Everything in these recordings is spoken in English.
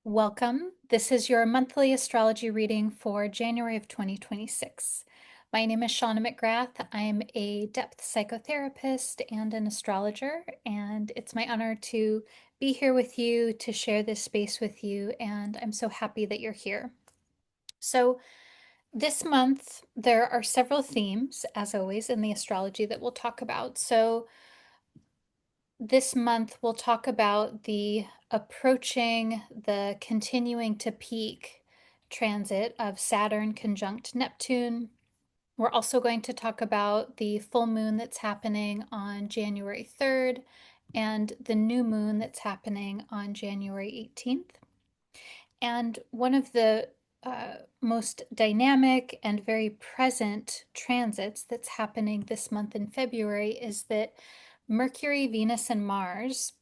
Welcome. This is your monthly astrology reading for January of 2026. My name is Shawna McGrath. I'm a depth psychotherapist and an astrologer, and it's my honor to be here with you to share this space with you, and I'm so happy that you're here. So, this month, there are several themes, as always, in the astrology that we'll talk about. So, this month, we'll talk about the approaching, the continuing to peak transit of Saturn conjunct Neptune. We're also going to talk about the full moon that's happening on January 3rd and the new moon that's happening on January 18th. And one of the most dynamic and very present transits that's happening this month in February is that Mercury, Venus, and Mars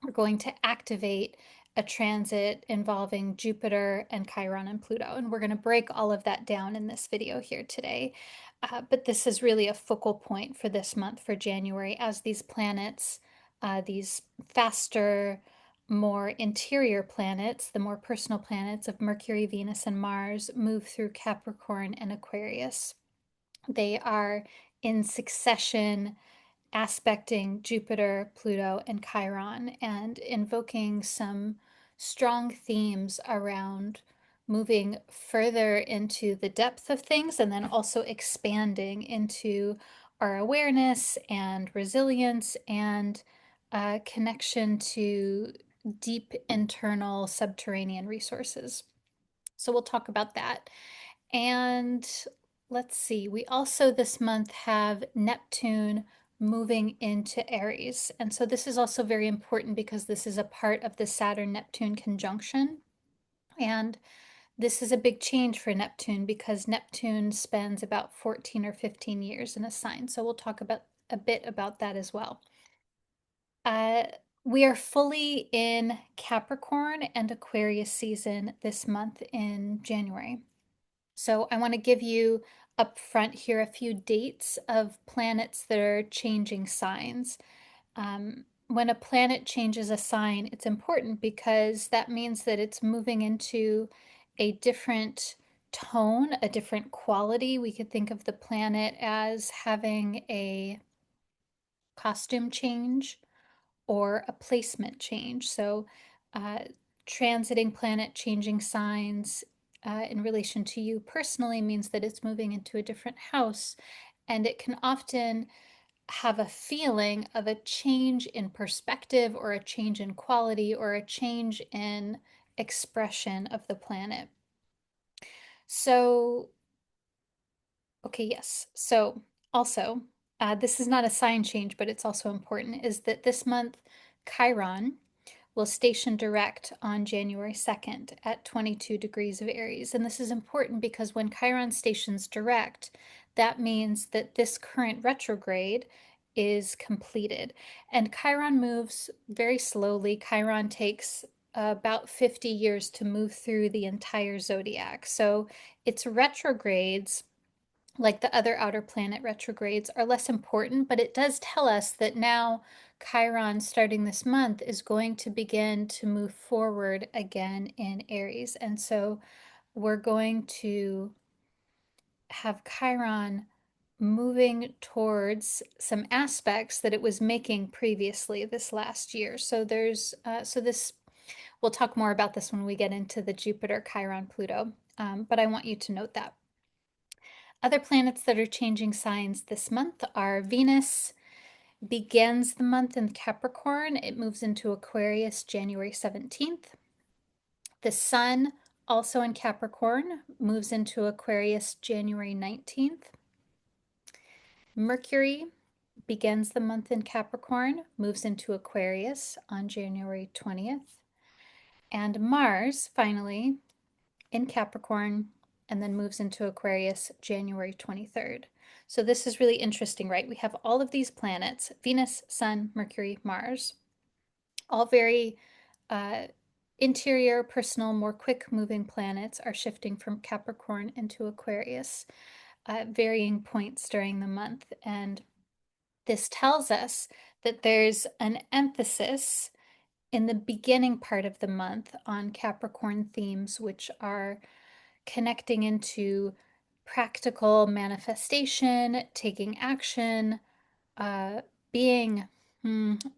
are going to activate a transit involving Jupiter and Chiron and Pluto. And we're going to break all of that down in this video here today. But this is really a focal point for this month, for January, as these planets, these faster, more interior planets, the more personal planets of Mercury, Venus, and Mars, move through Capricorn and Aquarius. They are in succession aspecting Jupiter, Pluto, and Chiron, and invoking some strong themes around moving further into the depth of things and then also expanding into our awareness and resilience and connection to deep internal subterranean resources. So we'll talk about that. And let's see, we also this month have Neptune moving into Aries. And so this is also very important because this is a part of the Saturn-Neptune conjunction. And this is a big change for Neptune because Neptune spends about 14 or 15 years in a sign. So we'll talk about a bit about that as well. We are fully in Capricorn and Aquarius season this month in January. So I want to give you up front here a few dates of planets that are changing signs. When a planet changes a sign, it's important because that means that it's moving into a different tone, a different quality. We could think of the planet as having a costume change or a placement change. So, transiting planet changing signs in relation to you personally means that it's moving into a different house, and it can often have a feeling of a change in perspective or a change in quality or a change in expression of the planet. So, okay, yes. So, also, this is not a sign change, but it's also important, is that this month Chiron will station direct on January 2nd at 22 degrees of Aries. And this is important because when Chiron stations direct, that means that this current retrograde is completed. And Chiron moves very slowly. Chiron takes about 50 years to move through the entire zodiac. So its retrogrades, like the other outer planet retrogrades, are less important, but it does tell us that now Chiron, starting this month, is going to begin to move forward again in Aries. And so we're going to have Chiron moving towards some aspects that it was making previously this last year. So we'll talk more about this when we get into the Jupiter, Chiron, Pluto. But I want you to note that. Other planets that are changing signs this month are Venus begins the month in Capricorn. It moves into Aquarius January 17th. The Sun, also in Capricorn, moves into Aquarius January 19th. Mercury begins the month in Capricorn, moves into Aquarius on January 20th. And Mars, finally, in Capricorn, and then moves into Aquarius January 23rd. So this is really interesting, right? We have all of these planets, Venus, Sun, Mercury, Mars, all very interior, personal, more quick moving planets are shifting from Capricorn into Aquarius at varying points during the month. And this tells us that there's an emphasis in the beginning part of the month on Capricorn themes, which are connecting into practical manifestation, taking action, being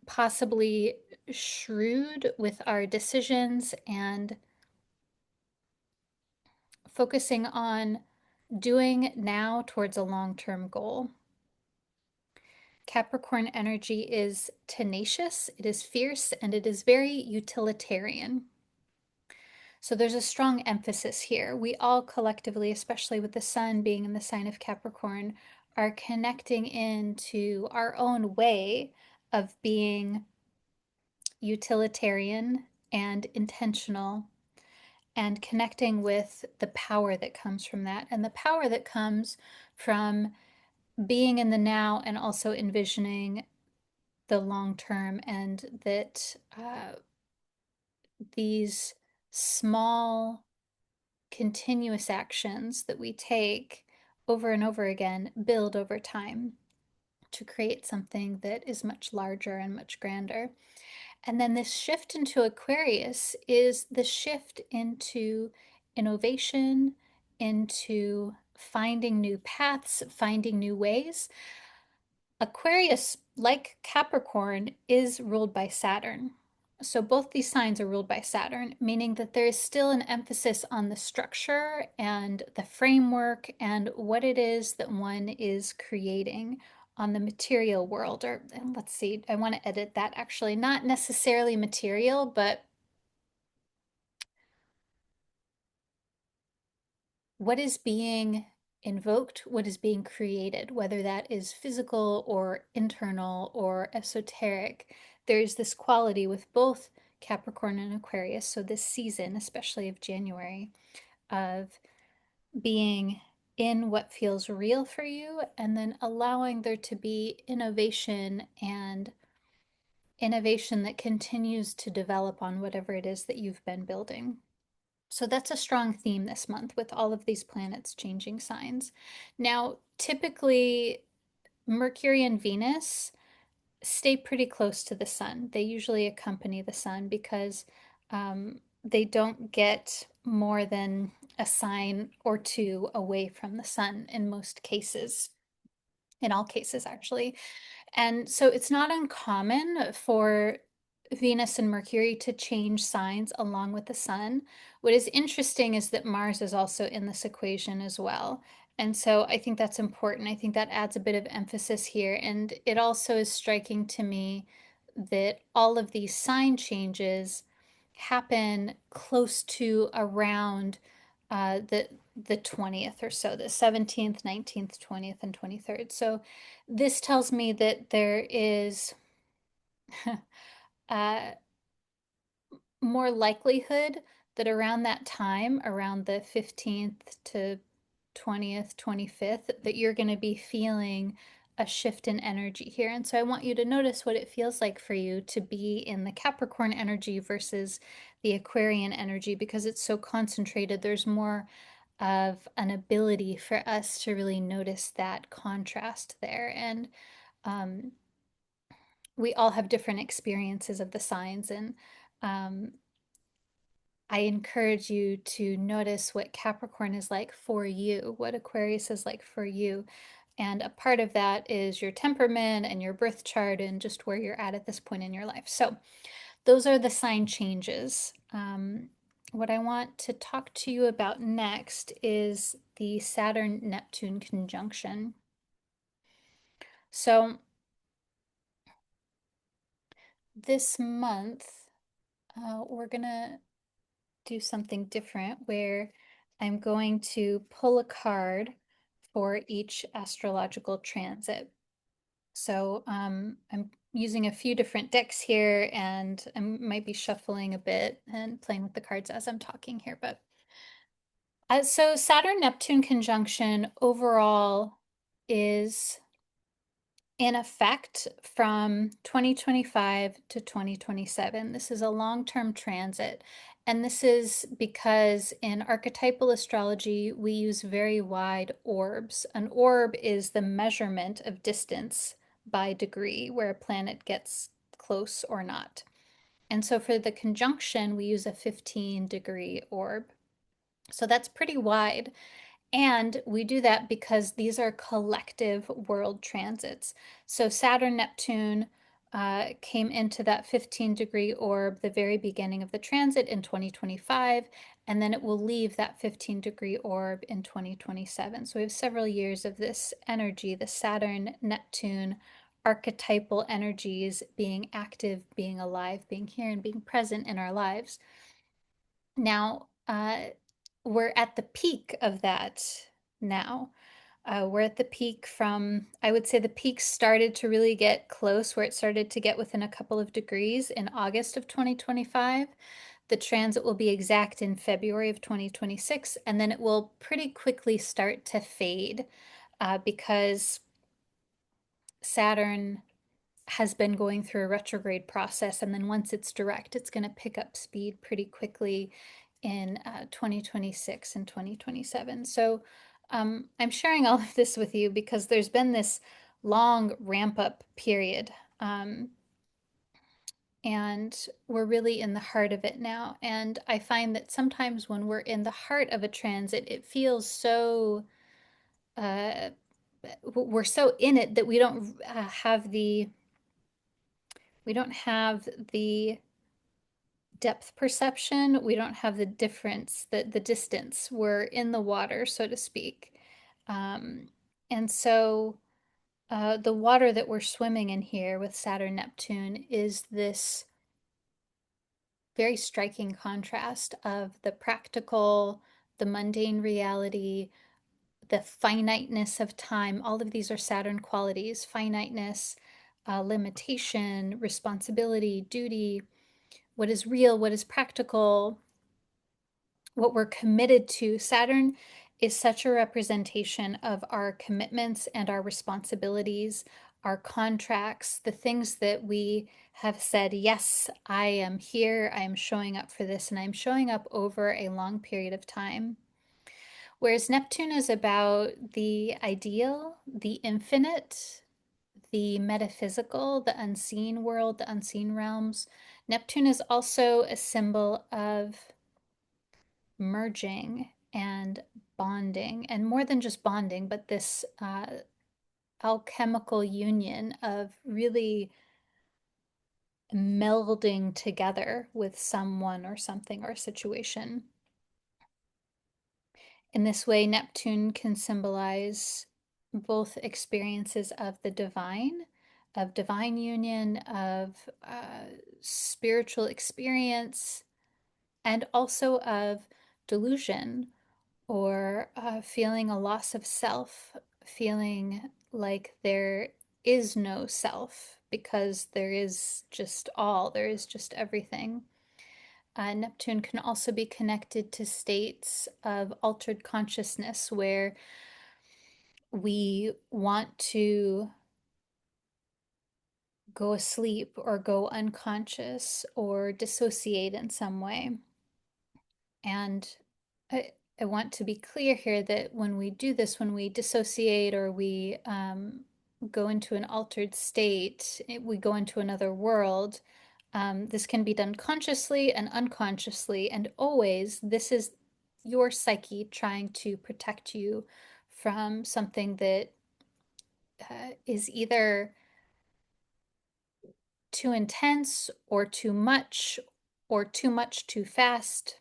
possibly shrewd with our decisions, and focusing on doing now towards a long-term goal. Capricorn energy is tenacious, it is fierce, and it is very utilitarian. So there's a strong emphasis here. We all collectively, especially with the sun being in the sign of Capricorn, are connecting into our own way of being utilitarian and intentional, and connecting with the power that comes from that, and the power that comes from being in the now and also envisioning the long term, and that these small continuous actions that we take over and over again build over time to create something that is much larger and much grander. And then this shift into Aquarius is the shift into innovation, into finding new paths, finding new ways. Aquarius, like Capricorn, is ruled by Saturn. So both these signs are ruled by Saturn, meaning that there is still an emphasis on the structure and the framework and what it is that one is creating on the material world. Or let's see, I want to edit that actually. Not necessarily material, but what is being invoked, what is being created, whether that is physical or internal or esoteric. There's this quality with both Capricorn and Aquarius, so this season, especially of January, of being in what feels real for you and then allowing there to be innovation, and innovation that continues to develop on whatever it is that you've been building. So that's a strong theme this month with all of these planets changing signs. Now, typically, Mercury and Venus stay pretty close to the sun. They usually accompany the sun because they don't get more than a sign or two away from the sun in most cases, in all cases, actually. And so it's not uncommon for Venus and Mercury to change signs along with the sun. What is interesting is that Mars is also in this equation as well. And so I think that's important. I think that adds a bit of emphasis here. And it also is striking to me that all of these sign changes happen close to around the 20th or so, the 17th, 19th, 20th, and 23rd. So this tells me that there is uh, more likelihood that around that time, around the 15th to 20th, 25th, that you're going to be feeling a shift in energy here. And so I want you to notice what it feels like for you to be in the Capricorn energy versus the Aquarian energy, because it's so concentrated. There's more of an ability for us to really notice that contrast there. And we all have different experiences of the signs, and um, I encourage you to notice what Capricorn is like for you, what Aquarius is like for you. And a part of that is your temperament and your birth chart and just where you're at this point in your life. So those are the sign changes. What I want to talk to you about next is the Saturn-Neptune conjunction. So this month, we're going to do something different where I'm going to pull a card for each astrological transit. So I'm using a few different decks here, and I might be shuffling a bit and playing with the cards as I'm talking here. But so Saturn-Neptune conjunction overall is in effect from 2025 to 2027. This is a long-term transit. And this is because in archetypal astrology, we use very wide orbs. An orb is the measurement of distance by degree, where a planet gets close or not. And so for the conjunction, we use a 15-degree orb. So that's pretty wide. And we do that because these are collective world transits. So Saturn-Neptune came into that 15-degree orb the very beginning of the transit in 2025, and then it will leave that 15-degree orb in 2027. So we have several years of this energy, the Saturn-Neptune archetypal energies being active, being alive, being here, and being present in our lives. Now, we're at the peak of that now. We're at the peak from, I would say the peak started to really get close, where it started to get within a couple of degrees in August of 2025. The transit will be exact in February of 2026, and then it will pretty quickly start to fade because Saturn has been going through a retrograde process, and then once it's direct, it's going to pick up speed pretty quickly in 2026 and 2027. So I'm sharing all of this with you because there's been this long ramp up period. And we're really in the heart of it now. And I find that sometimes when we're in the heart of a transit, it feels so, uh, we're so in it that we don't have the depth perception. We don't have the difference, the distance. We're in the water, so to speak. Um, and so the water that we're swimming in here with Saturn Neptune is this very striking contrast of the practical, the mundane reality, the finiteness of time. All of these are Saturn qualities: finiteness, limitation, responsibility, duty, what is real, what is practical, what we're committed to. Saturn is such a representation of our commitments and our responsibilities, our contracts, the things that we have said, yes, I am here, I am showing up for this, and I'm showing up over a long period of time. Whereas Neptune is about the ideal, the infinite, the metaphysical, the unseen world, the unseen realms. Neptune is also a symbol of merging and bonding, and more than just bonding, but this alchemical union of really melding together with someone or something or a situation. In this way, Neptune can symbolize both experiences of the divine, of divine union, of spiritual experience, and also of delusion, or feeling a loss of self, feeling like there is no self because there is just all, there is just everything. Neptune can also be connected to states of altered consciousness where we want to go asleep or go unconscious or dissociate in some way. And I want to be clear here that when we do this, when we dissociate or we go into an altered state, we go into another world. This can be done consciously and unconsciously, and always this is your psyche trying to protect you from something that is either too intense or too much too fast,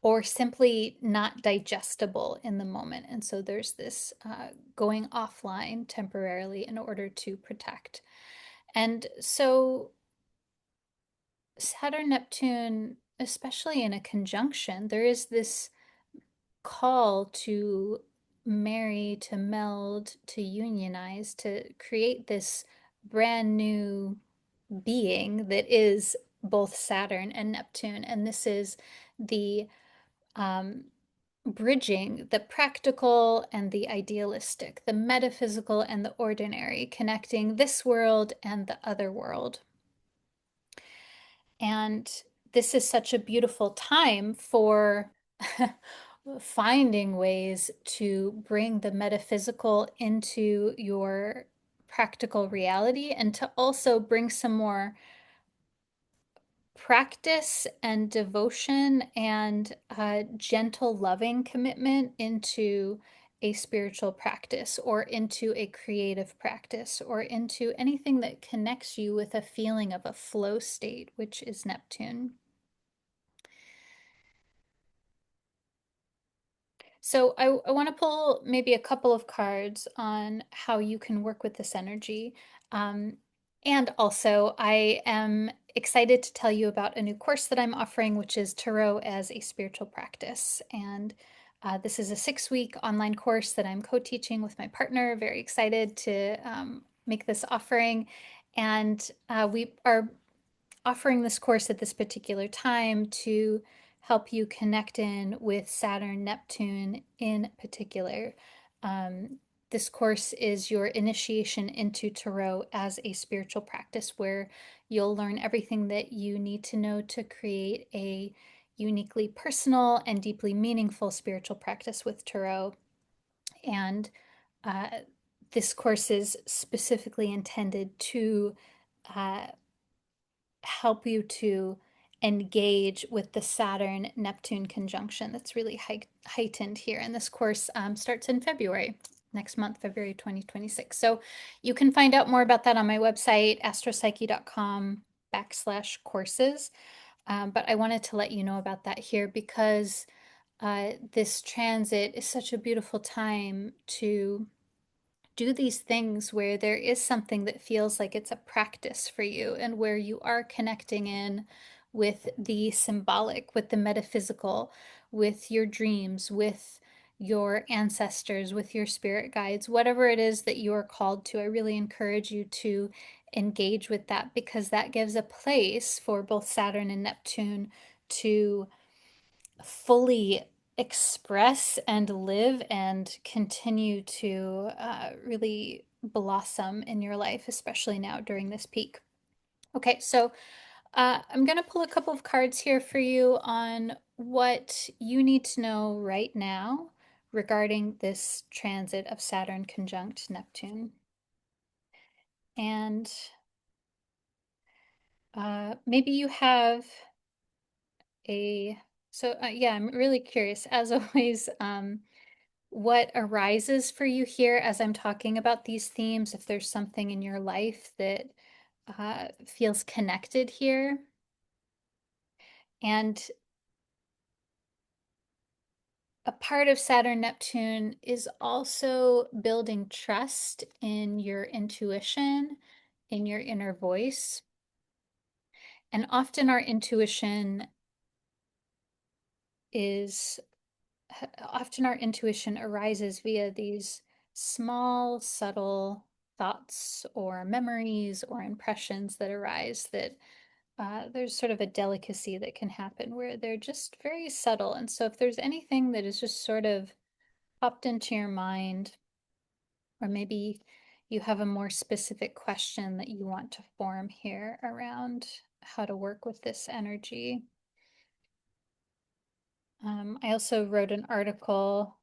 or simply not digestible in the moment. And so there's this going offline temporarily in order to protect. And so Saturn Neptune, especially in a conjunction, there is this call to marry, to meld, to unionize, to create this brand new being that is both Saturn and Neptune. And this is the um, bridging the practical and the idealistic, the metaphysical and the ordinary, connecting this world and the other world. And this is such a beautiful time for finding ways to bring the metaphysical into your practical reality, and to also bring some more practice and devotion and gentle, loving commitment into a spiritual practice or into a creative practice or into anything that connects you with a feeling of a flow state, which is Neptune. So I want to pull maybe a couple of cards on how you can work with this energy. Um, and also, I am excited to tell you about a new course that I'm offering, which is Tarot as a Spiritual Practice. And this is a 6-week online course that I'm co-teaching with my partner. Very excited to make this offering. And we are offering this course at this particular time to help you connect in with Saturn-Neptune in particular. Um, this course is your initiation into Tarot as a spiritual practice where you'll learn everything that you need to know to create a uniquely personal and deeply meaningful spiritual practice with Tarot. And uh, this course is specifically intended to uh, help you to engage with the Saturn Neptune conjunction that's really heightened here. And this course starts in February, next month, February 2026. So you can find out more about that on my website, astropsyche.com/courses. But I wanted to let you know about that here because this transit is such a beautiful time to do these things where there is something that feels like it's a practice for you and where you are connecting in with the symbolic, with the metaphysical, with your dreams, with your ancestors, with your spirit guides, whatever it is that you are called to. I really encourage you to engage with that because that gives a place for both Saturn and Neptune to fully express and live and continue to really blossom in your life, especially now during this peak. Okay, so I'm going to pull a couple of cards here for you on what you need to know right now regarding this transit of Saturn conjunct Neptune. And maybe you have a, so yeah, I'm really curious, as always, what arises for you here as I'm talking about these themes, if there's something in your life that feels connected here. And a part of Saturn Neptune is also building trust in your intuition, in your inner voice. And often our intuition is often our intuition arises via these small, subtle thoughts or memories or impressions that arise that there's sort of a delicacy that can happen where they're just very subtle. And so if there's anything that is just sort of popped into your mind, or maybe you have a more specific question that you want to form here around how to work with this energy. I also wrote an article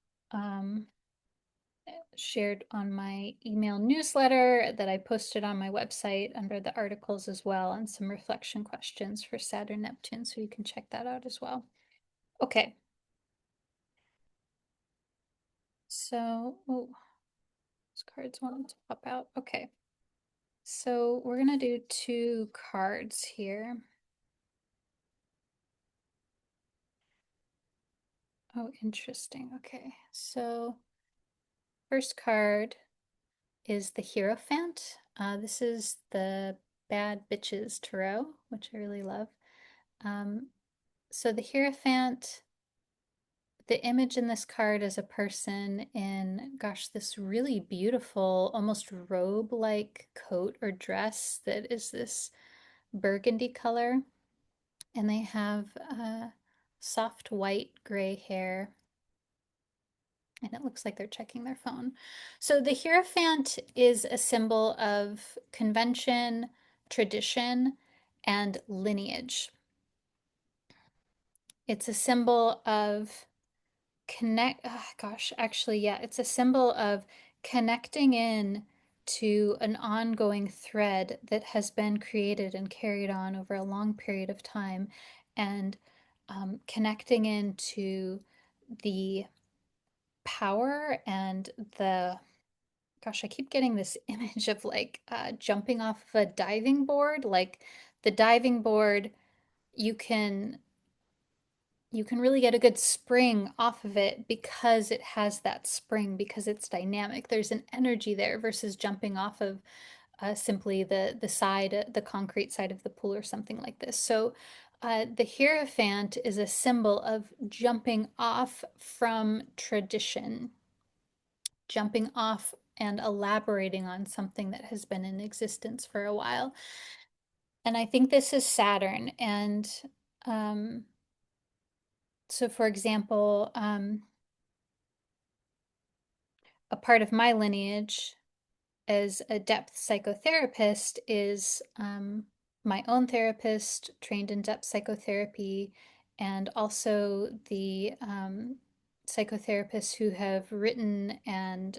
shared on my email newsletter that I posted on my website under the articles as well, and some reflection questions for Saturn Neptune, so you can check that out as well. Okay. So, oh, those cards wanted to pop out. Okay. So we're gonna do 2 cards here. Oh, interesting. Okay. So first card is the Hierophant. This is the Bad Bitches Tarot, which I really love. So the Hierophant, the image in this card is a person in, gosh, this really beautiful, almost robe-like coat or dress that is this burgundy color. And they have soft white gray hair. And it looks like they're checking their phone. So the Hierophant is a symbol of convention, tradition, and lineage. It's a symbol of it's a symbol of connecting in to an ongoing thread that has been created and carried on over a long period of time, and connecting into the power and the, gosh, I keep getting this image of like jumping off of a diving board. Like the diving board, you can you can really get a good spring off of it because it has that spring, because it's dynamic. There's an energy there versus jumping off of simply the side, the concrete side of the pool or something like this. So the Hierophant is a symbol of jumping off from tradition, jumping off and elaborating on something that has been in existence for a while. And I think this is Saturn. And um, so, for example, a part of my lineage as a depth psychotherapist is my own therapist trained in depth psychotherapy, and also the psychotherapists who have written and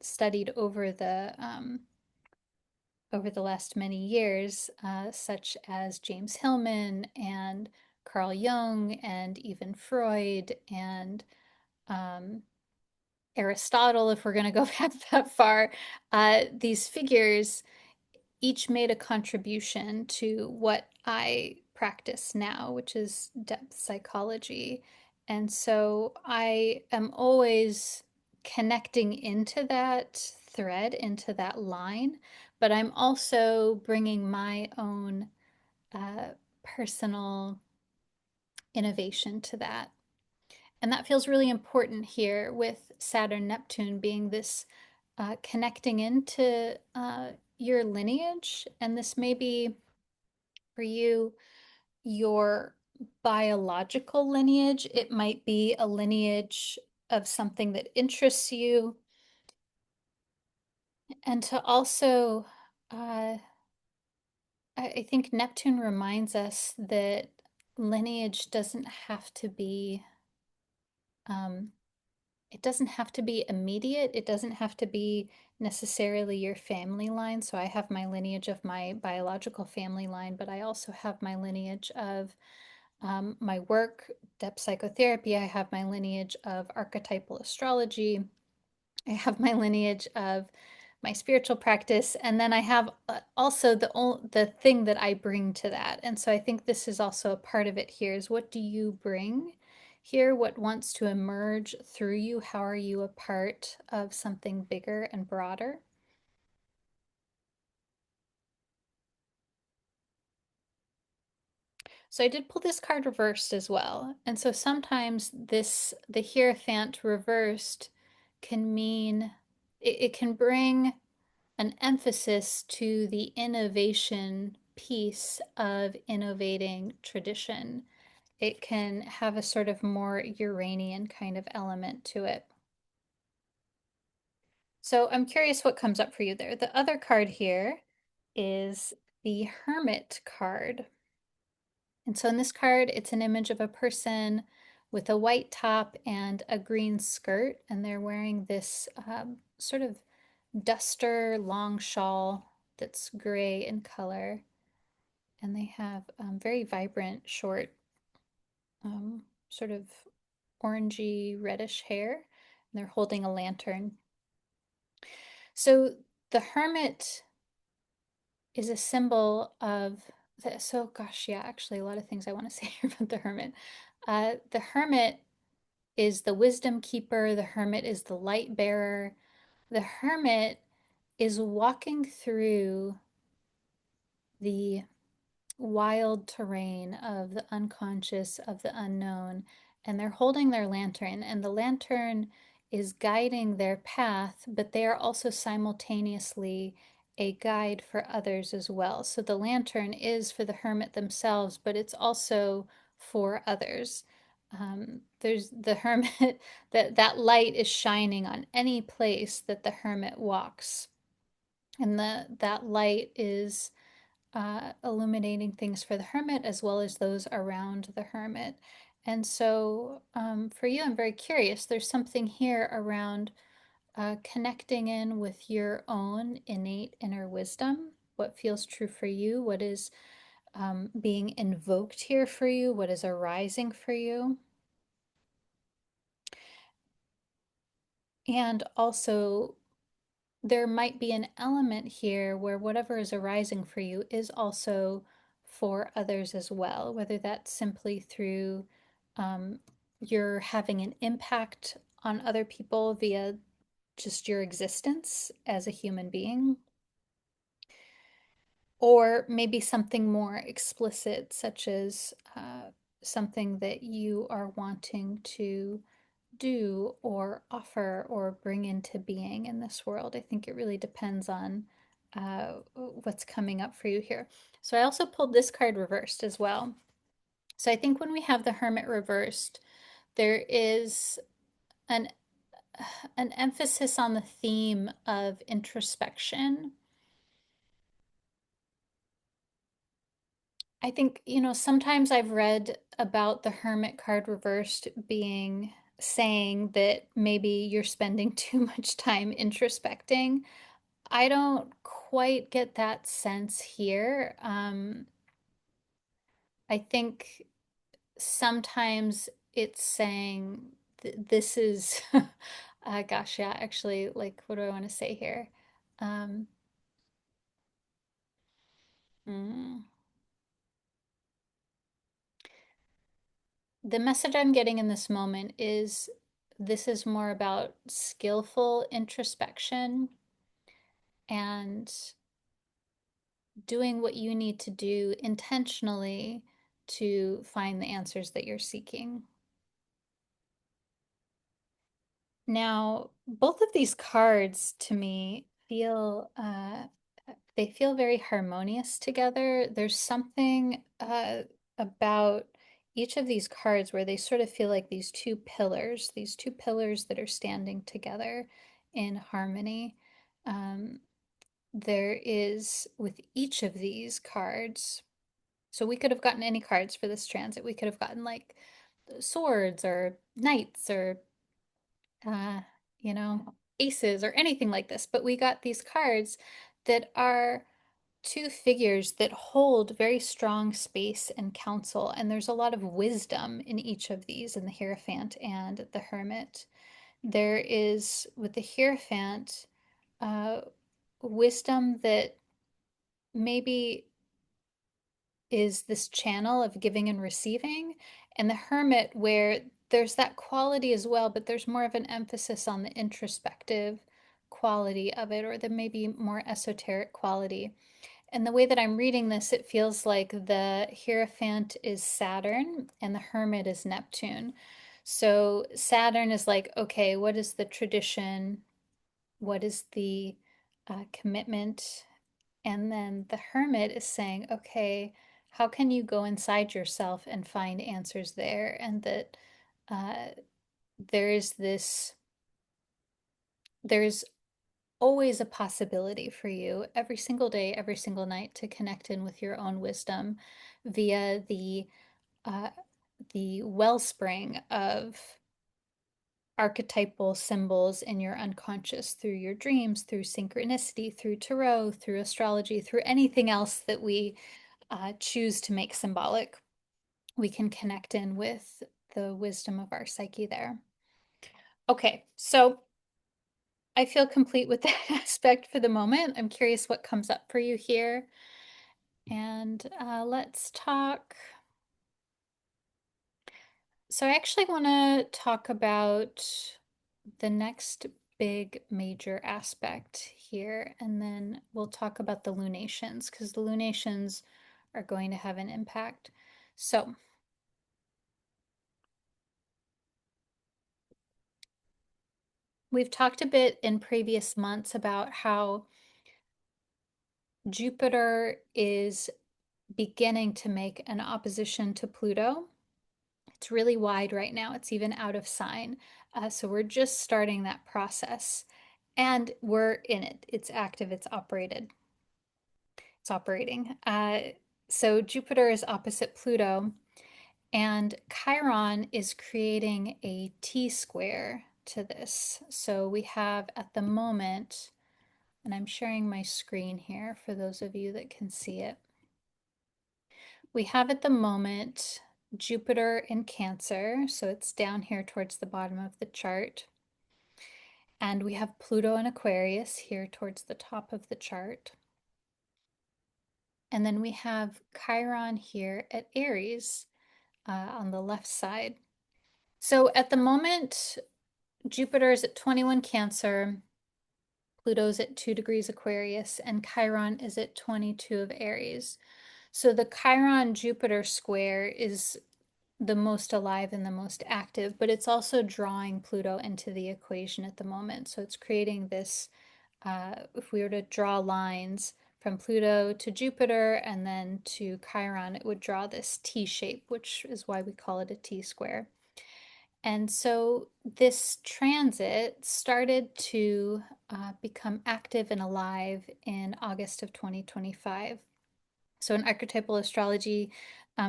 studied over the last many years, such as James Hillman and Carl Jung and even Freud and um, Aristotle, if we're going to go back that far. These figures each made a contribution to what I practice now, which is depth psychology. And so I am always connecting into that thread, into that line, but I'm also bringing my own uh, personal innovation to that. And that feels really important here with Saturn-Neptune being this connecting into your lineage. And this may be for you your biological lineage. It might be a lineage of something that interests you. And to also, I think Neptune reminds us that lineage doesn't have to be um, it doesn't have to be immediate. It doesn't have to be necessarily your family line. So I have my lineage of my biological family line, but I also have my lineage of my work, depth psychotherapy. I have my lineage of archetypal astrology. I have my lineage of my spiritual practice, and then I have also the thing that I bring to that. And so I think this is also a part of it here is what do you bring here? What wants to emerge through you? How are you a part of something bigger and broader? So I did pull this card reversed as well. And so sometimes the Hierophant reversed can mean it can bring an emphasis to the innovation piece of innovating tradition. It can have a sort of more Uranian kind of element to it. So I'm curious what comes up for you there. The other card here is the Hermit card. And so in this card, it's an image of a person with a white top and a green skirt, and they're wearing this sort of duster long shawl that's gray in color, and they have very vibrant, short, sort of orangey reddish hair, and they're holding a lantern. So the hermit is a symbol of the, so gosh, yeah, actually a lot of things I want to say about the hermit. The hermit is the wisdom keeper, the hermit is the light bearer. The hermit is walking through the wild terrain of the unconscious, of the unknown, and they're holding their lantern, and the lantern is guiding their path, but they are also simultaneously a guide for others as well. So the lantern is for the hermit themselves, but it's also for others. There's the hermit, that light is shining on any place that the hermit walks. And that light is illuminating things for the hermit as well as those around the hermit. And so for you, I'm very curious. There's something here around connecting in with your own innate inner wisdom, what feels true for you, what is being invoked here for you, what is arising for you. And also, there might be an element here where whatever is arising for you is also for others as well, whether that's simply through um, you're having an impact on other people via just your existence as a human being, or maybe something more explicit, such as something that you are wanting to do or offer or bring into being in this world. I think it really depends on what's coming up for you here. So I also pulled this card reversed as well. So I think when we have the Hermit reversed, there is an an emphasis on the theme of introspection. I think, sometimes I've read about the Hermit card reversed being saying that maybe you're spending too much time introspecting. I don't quite get that sense here. I think sometimes it's saying this is, gosh, yeah, actually, like, what do I want to say here? Um, mm, the message I'm getting in this moment is this is more about skillful introspection and doing what you need to do intentionally to find the answers that you're seeking. Now, both of these cards to me feel they feel very harmonious together. There's something about each of these cards where they sort of feel like these two pillars that are standing together in harmony. Um, there is with each of these cards, so we could have gotten any cards for this transit. We could have gotten like swords or knights or uh, aces or anything like this. But we got these cards that are two figures that hold very strong space and counsel. And there's a lot of wisdom in each of these, in the Hierophant and the Hermit. There is, with the Hierophant, uh, wisdom that maybe is this channel of giving and receiving, and the Hermit, where there's that quality as well, but there's more of an emphasis on the introspective quality of it, or the maybe more esoteric quality. And the way that I'm reading this, it feels like the Hierophant is Saturn and the Hermit is Neptune. So Saturn is like, okay, what is the tradition? What is the commitment? And then the Hermit is saying, okay, how can you go inside yourself and find answers there? And that uh, there is this, there's always a possibility for you every single day, every single night to connect in with your own wisdom via uh, the wellspring of archetypal symbols in your unconscious through your dreams, through synchronicity, through tarot, through astrology, through anything else that we choose to make symbolic. We can connect in with the wisdom of our psyche there. Okay, so I feel complete with that aspect for the moment. I'm curious what comes up for you here. And let's talk. So, I actually want to talk about the next big major aspect here, and then we'll talk about the lunations because the lunations are going to have an impact. So, we've talked a bit in previous months about how Jupiter is beginning to make an opposition to Pluto. It's really wide right now. It's even out of sign. So we're just starting that process. And we're in it. It's active, it's operating. So Jupiter is opposite Pluto, and Chiron is creating a T-square to this. So we have at the moment, and I'm sharing my screen here for those of you that can see it. We have at the moment Jupiter in Cancer, so it's down here towards the bottom of the chart. And we have Pluto in Aquarius here towards the top of the chart. And then we have Chiron here at Aries on the left side. So at the moment, Jupiter is at 21 Cancer, Pluto's at 2 degrees Aquarius, and Chiron is at 22 of Aries. So the Chiron-Jupiter square is the most alive and the most active, but it's also drawing Pluto into the equation at the moment. So it's creating this, if we were to draw lines from Pluto to Jupiter and then to Chiron, it would draw this T shape, which is why we call it a T-square. And so this transit started to become active and alive in August of 2025. So in archetypal astrology,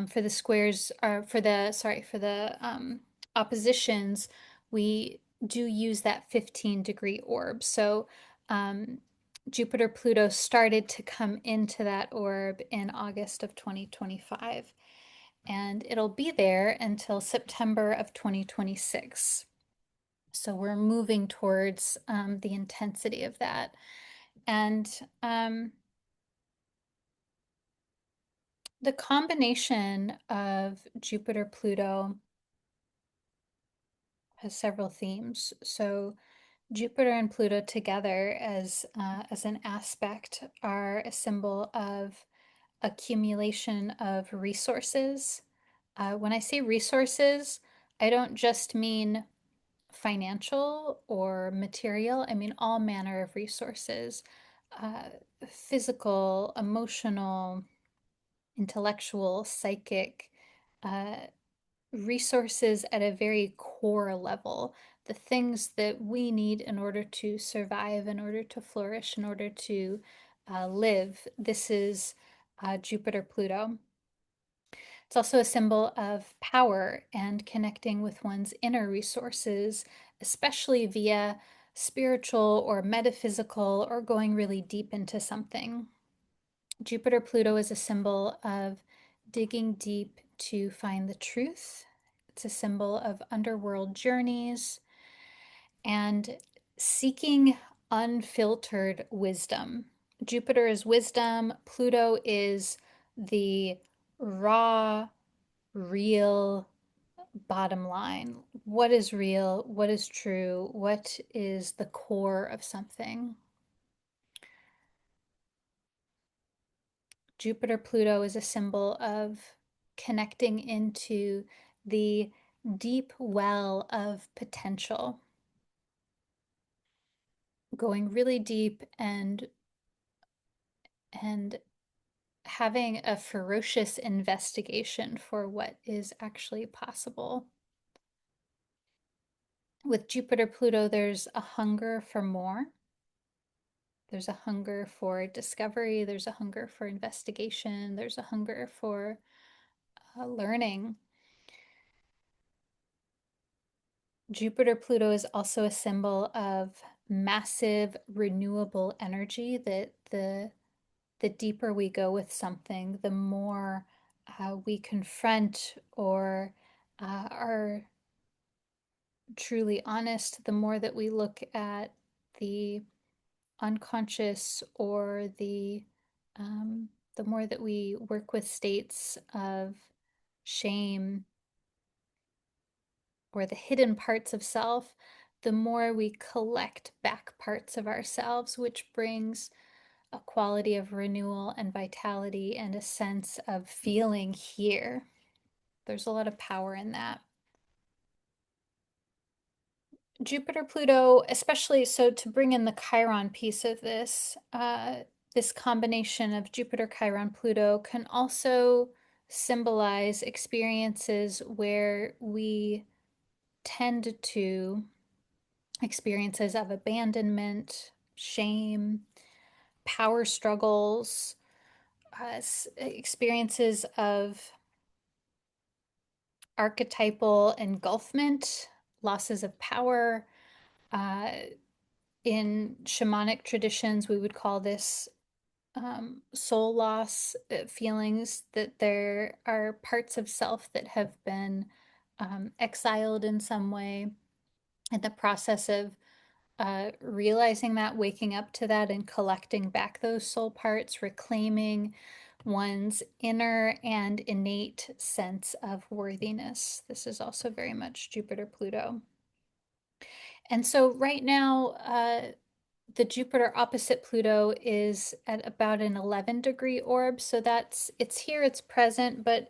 for the squares, or for the oppositions, we do use that 15-degree orb. So Jupiter-Pluto started to come into that orb in August of 2025, and it'll be there until September of 2026. So we're moving towards the intensity of that. And the combination of Jupiter-Pluto has several themes. So Jupiter and Pluto together as an aspect are a symbol of accumulation of resources. When I say resources, I don't just mean financial or material. I mean all manner of resources, uh, physical, emotional, intellectual, psychic, uh, resources at a very core level, the things that we need in order to survive, in order to flourish, in order to live. This is Jupiter-Pluto. It's also a symbol of power and connecting with one's inner resources, especially via spiritual or metaphysical or going really deep into something. Jupiter-Pluto is a symbol of digging deep to find the truth. It's a symbol of underworld journeys and seeking unfiltered wisdom. Jupiter is wisdom. Pluto is the raw, real bottom line. What is real? What is true? What is the core of something? Jupiter-Pluto is a symbol of connecting into the deep well of potential, going really deep and having a ferocious investigation for what is actually possible. With Jupiter-Pluto, there's a hunger for more. There's a hunger for discovery. There's a hunger for investigation. There's a hunger for learning. Jupiter-Pluto is also a symbol of massive renewable energy, that the deeper we go with something, the more we confront or are truly honest, the more that we look at the unconscious or the more that we work with states of shame or the hidden parts of self, the more we collect back parts of ourselves, which brings a quality of renewal and vitality and a sense of feeling here. There's a lot of power in that. Jupiter, Pluto, especially so to bring in the Chiron piece of this, this combination of Jupiter, Chiron, Pluto can also symbolize experiences where we tend to experiences of abandonment, shame, power struggles, experiences of archetypal engulfment, losses of power, Uh, in shamanic traditions, we would call this soul loss, feelings that there are parts of self that have been exiled in some way. And the process of realizing that, waking up to that, and collecting back those soul parts, reclaiming one's inner and innate sense of worthiness. This is also very much Jupiter-Pluto. And so right now, the Jupiter opposite Pluto is at about an 11-degree orb. So it's here, it's present, but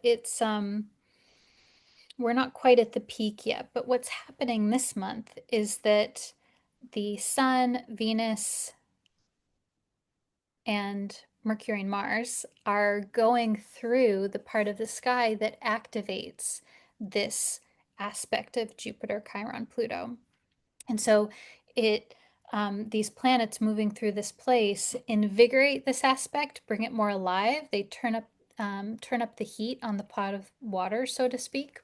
we're not quite at the peak yet. But what's happening this month is that the Sun, Venus, and Mercury and Mars are going through the part of the sky that activates this aspect of Jupiter, Chiron, Pluto. And so it these planets moving through this place invigorate this aspect, bring it more alive. They turn up the heat on the pot of water, so to speak.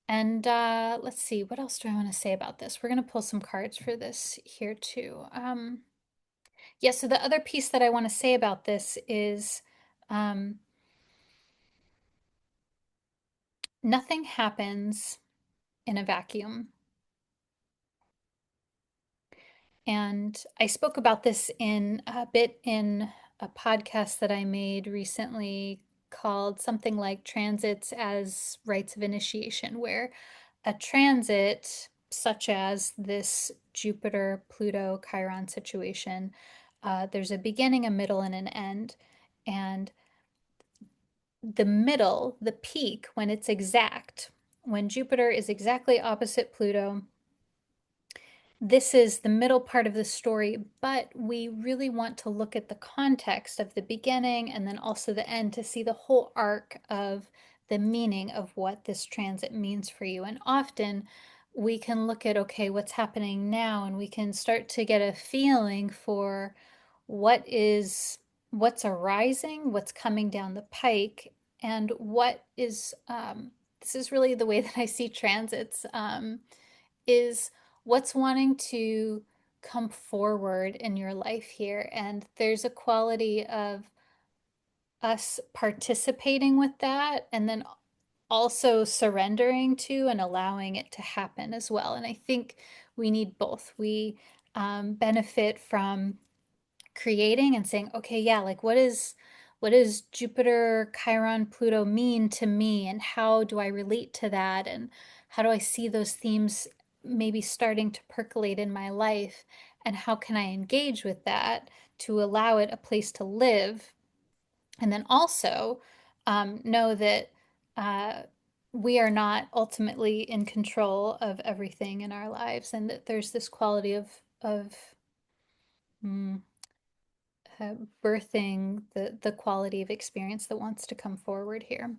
And let's see, what else do I want to say about this? We're going to pull some cards for this here too. Yeah, so the other piece that I want to say about this is um, nothing happens in a vacuum. And I spoke about this in a bit in a podcast that I made recently called something like Transits as Rites of Initiation, where a transit, such as this Jupiter Pluto Chiron situation, there's a beginning, a middle, and an end. And the middle, the peak, when it's exact, when Jupiter is exactly opposite Pluto, this is the middle part of the story, but we really want to look at the context of the beginning and then also the end to see the whole arc of the meaning of what this transit means for you. And often we can look at, okay, what's happening now, and we can start to get a feeling for what's arising, what's coming down the pike, and what is, this is really the way that I see transits. Is what's wanting to come forward in your life here. And there's a quality of us participating with that and then also surrendering to and allowing it to happen as well. And I think we need both. We benefit from creating and saying, okay, yeah, like what does Jupiter, Chiron, Pluto mean to me, and how do I relate to that, and how do I see those themes maybe starting to percolate in my life, and how can I engage with that to allow it a place to live, and then also know that uh, we are not ultimately in control of everything in our lives, and that there's this quality of mm, uh, birthing the quality of experience that wants to come forward here.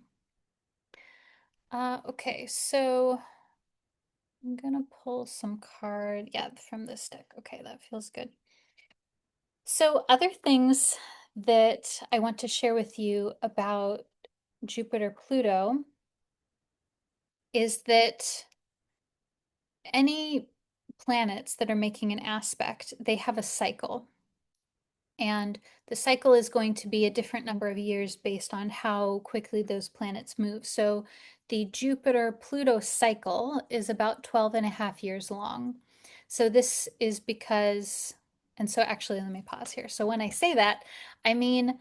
Okay, so I'm gonna pull some card, yeah, from this deck. Okay, that feels good. So other things that I want to share with you about Jupiter-Pluto is that any planets that are making an aspect, they have a cycle. And the cycle is going to be a different number of years based on how quickly those planets move. So the Jupiter-Pluto cycle is about 12 and a half years long. So this is because, and so actually let me pause here. So when I say that, I mean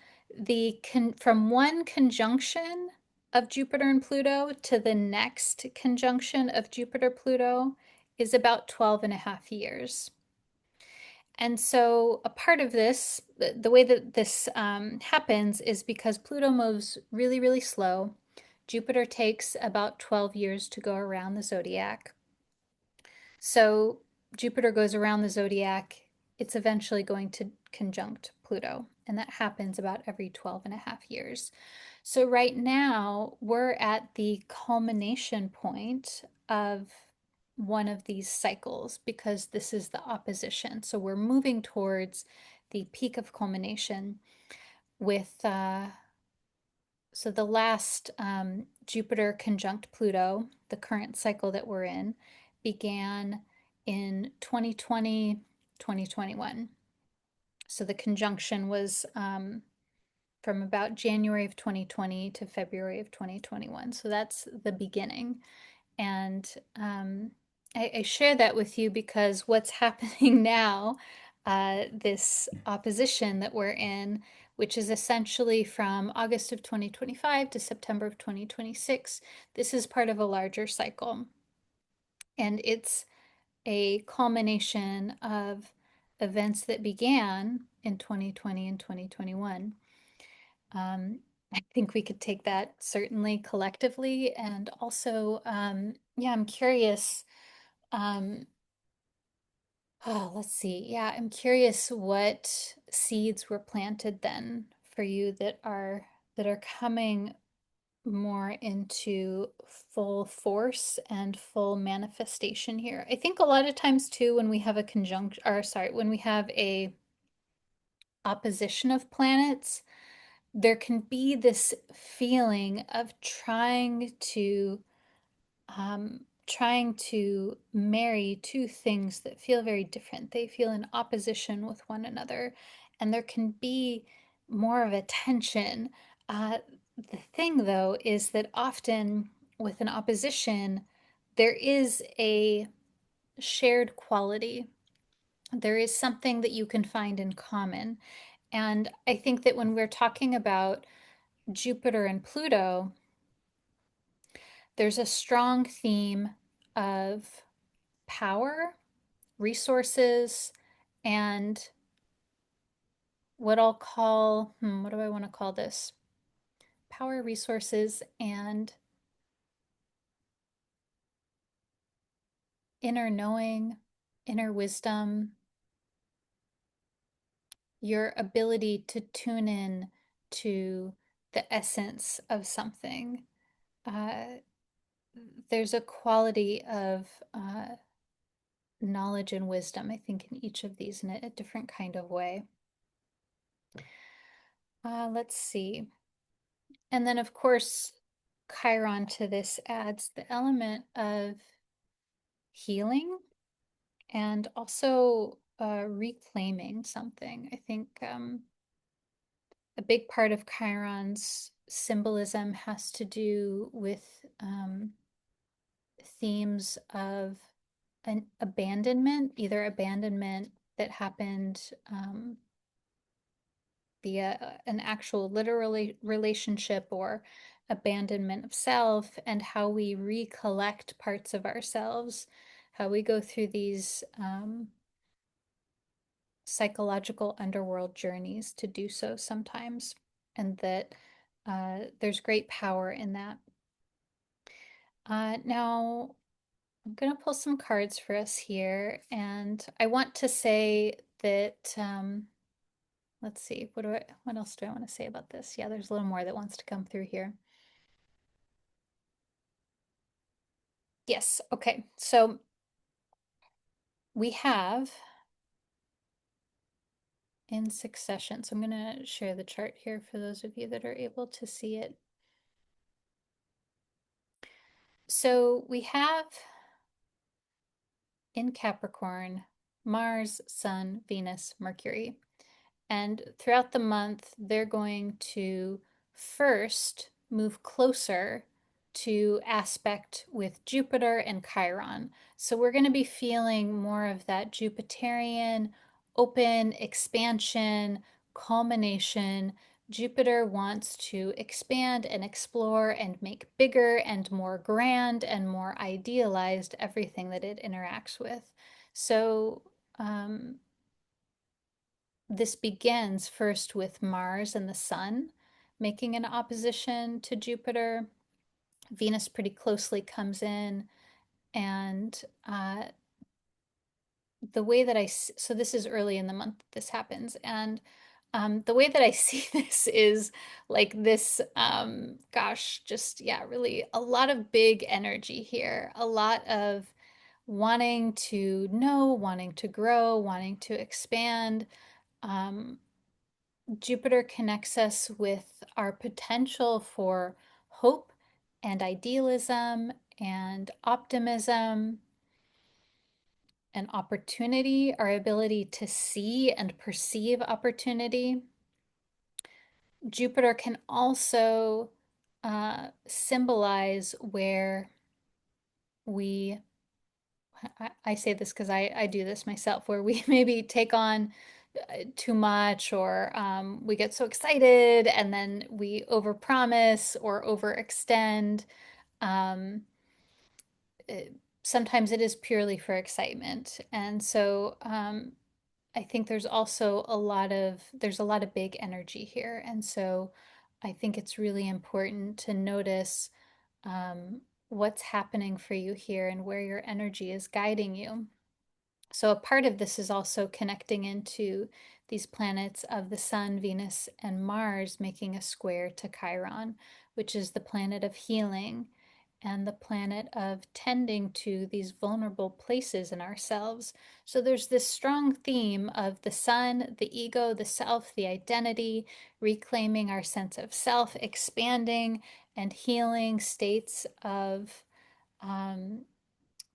from one conjunction of Jupiter and Pluto to the next conjunction of Jupiter-Pluto is about 12 and a half years. And so a part of this, the way that this happens is because Pluto moves really, really slow. Jupiter takes about 12 years to go around the zodiac. So Jupiter goes around the zodiac, it's eventually going to conjunct Pluto, and that happens about every 12 and a half years. So right now, we're at the culmination point of one of these cycles because this is the opposition. So we're moving towards the peak of culmination with, so the last Jupiter conjunct Pluto, the current cycle that we're in, began in 2020, 2021. So the conjunction was from about January of 2020 to February of 2021. So that's the beginning. And I share that with you because what's happening now, this opposition that we're in, which is essentially from August of 2025 to September of 2026, this is part of a larger cycle. And it's a culmination of events that began in 2020 and 2021. I think we could take that certainly collectively. And also, yeah, I'm curious. Um, oh, let's see. Yeah, I'm curious what seeds were planted then for you that are coming more into full force and full manifestation here. I think a lot of times too, when we have a conjunction, or sorry, when we have a opposition of planets, there can be this feeling of trying to marry two things that feel very different. They feel in opposition with one another, and there can be more of a tension. The thing, though, is that often with an opposition, there is a shared quality. There is something that you can find in common. And I think that when we're talking about Jupiter and Pluto, there's a strong theme of power, resources, and what I'll call, what do I want to call this? Power, resources, and inner knowing, inner wisdom, your ability to tune in to the essence of something. Uh, there's a quality of knowledge and wisdom, I think, in each of these in a different kind of way. Let's see. And then, of course, Chiron to this adds the element of healing and also reclaiming something. I think a big part of Chiron's symbolism has to do with themes of an abandonment, either abandonment that happened via an actual literal relationship or abandonment of self, and how we recollect parts of ourselves, how we go through these psychological underworld journeys to do so sometimes, and that there's great power in that. Now, I'm going to pull some cards for us here, and I want to say that let's see, what else do I want to say about this? Yeah, there's a little more that wants to come through here. Yes, okay. So we have in succession. So I'm going to share the chart here for those of you that are able to see it. So we have in Capricorn, Mars, Sun, Venus, Mercury. And throughout the month, they're going to first move closer to aspect with Jupiter and Chiron. So we're going to be feeling more of that Jupiterian open expansion, culmination. Jupiter wants to expand and explore and make bigger and more grand and more idealized everything that it interacts with. So, this begins first with Mars and the Sun making an opposition to Jupiter. Venus pretty closely comes in, and the way that so this is early in the month that this happens, and the way that I see this is like this, gosh, just, yeah, really a lot of big energy here, a lot of wanting to know, wanting to grow, wanting to expand. Um, Jupiter connects us with our potential for hope and idealism and optimism. and opportunity, our ability to see and perceive opportunity. Jupiter can also symbolize where we, I say this because I do this myself, where we maybe take on too much, or we get so excited and then we overpromise or overextend. Um, it, Sometimes it is purely for excitement. And so I think there's a lot of big energy here. And so I think it's really important to notice what's happening for you here and where your energy is guiding you. So, a part of this is also connecting into these planets of the Sun, Venus, and Mars making a square to Chiron, which is the planet of healing and the planet of tending to these vulnerable places in ourselves. So, there's this strong theme of the Sun, the ego, the self, the identity, reclaiming our sense of self, expanding and healing states of. Um,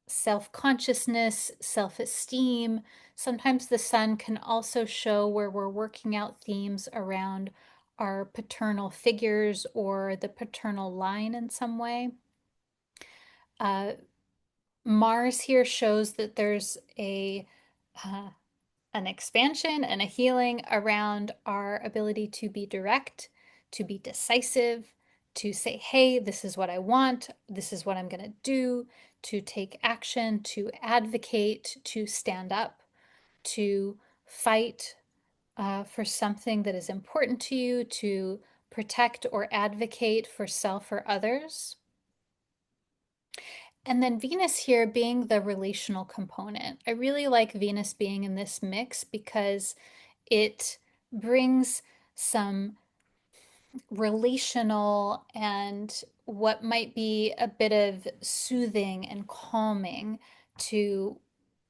Self consciousness, self esteem. Sometimes the sun can also show where we're working out themes around our paternal figures or the paternal line in some way. Uh, Mars here shows that there's uh, an expansion and a healing around our ability to be direct, to be decisive, to say, hey, this is what I want, this is what I'm going to do, to take action, to advocate, to stand up, to fight for something that is important to you, to protect or advocate for self or others. And then Venus here being the relational component. I really like Venus being in this mix because it brings some relational and what might be a bit of soothing and calming to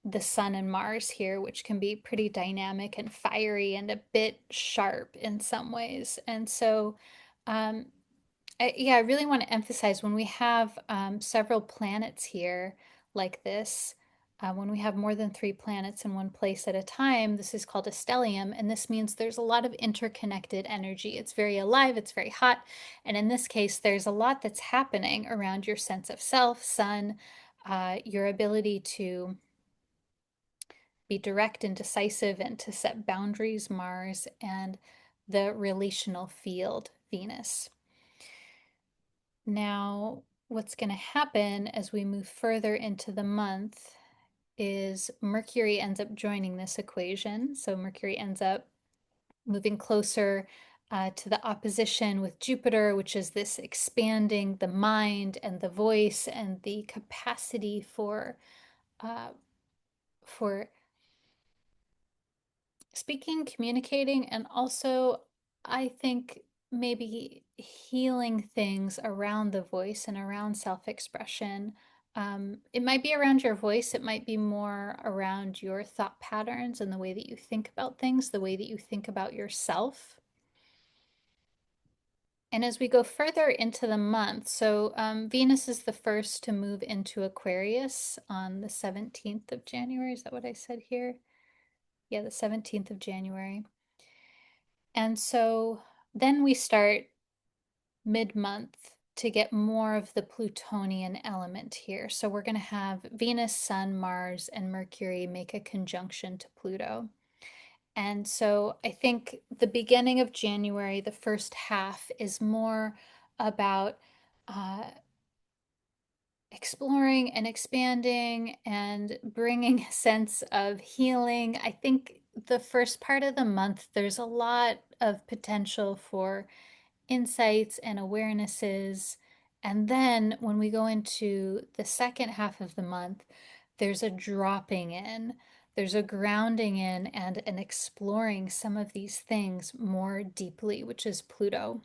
the Sun and Mars here, which can be pretty dynamic and fiery and a bit sharp in some ways. And so, um, yeah, I really want to emphasize when we have several planets here like this, when we have more than three planets in one place at a time, this is called a stellium, and this means there's a lot of interconnected energy. It's very alive, it's very hot, and in this case, there's a lot that's happening around your sense of self, sun, your ability to be direct and decisive and to set boundaries, Mars, and the relational field, Venus. Now, what's going to happen as we move further into the month is Mercury ends up joining this equation. So Mercury ends up moving closer to the opposition with Jupiter, which is this expanding the mind and the voice and the capacity uh, for speaking, communicating, and also I think maybe healing things around the voice and around self expression. It might be around your voice, it might be more around your thought patterns and the way that you think about things, the way that you think about yourself. And as we go further into the month, so Venus is the first to move into Aquarius on the 17th of January. Is that what I said here? Yeah, the 17th of January. And so then we start mid-month to get more of the Plutonian element here. So we're going to have Venus, Sun, Mars, and Mercury make a conjunction to Pluto. And so I think the beginning of January, the first half, is more about uh, exploring and expanding and bringing a sense of healing. I think the first part of the month, there's a lot of potential for insights and awarenesses. And then when we go into the second half of the month, there's a dropping in, there's a grounding in, and an exploring some of these things more deeply, which is Pluto.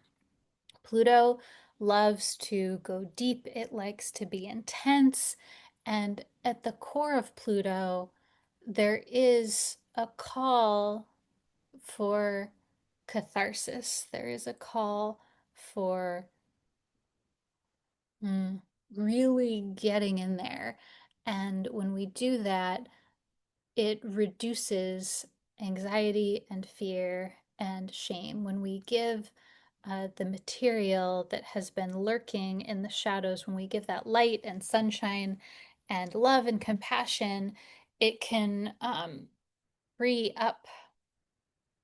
Pluto loves to go deep, it likes to be intense. And at the core of Pluto, there is a call for catharsis. There is a call for really getting in there. And when we do that, it reduces anxiety and fear and shame. When we give the material that has been lurking in the shadows, when we give that light and sunshine and love and compassion, it can free up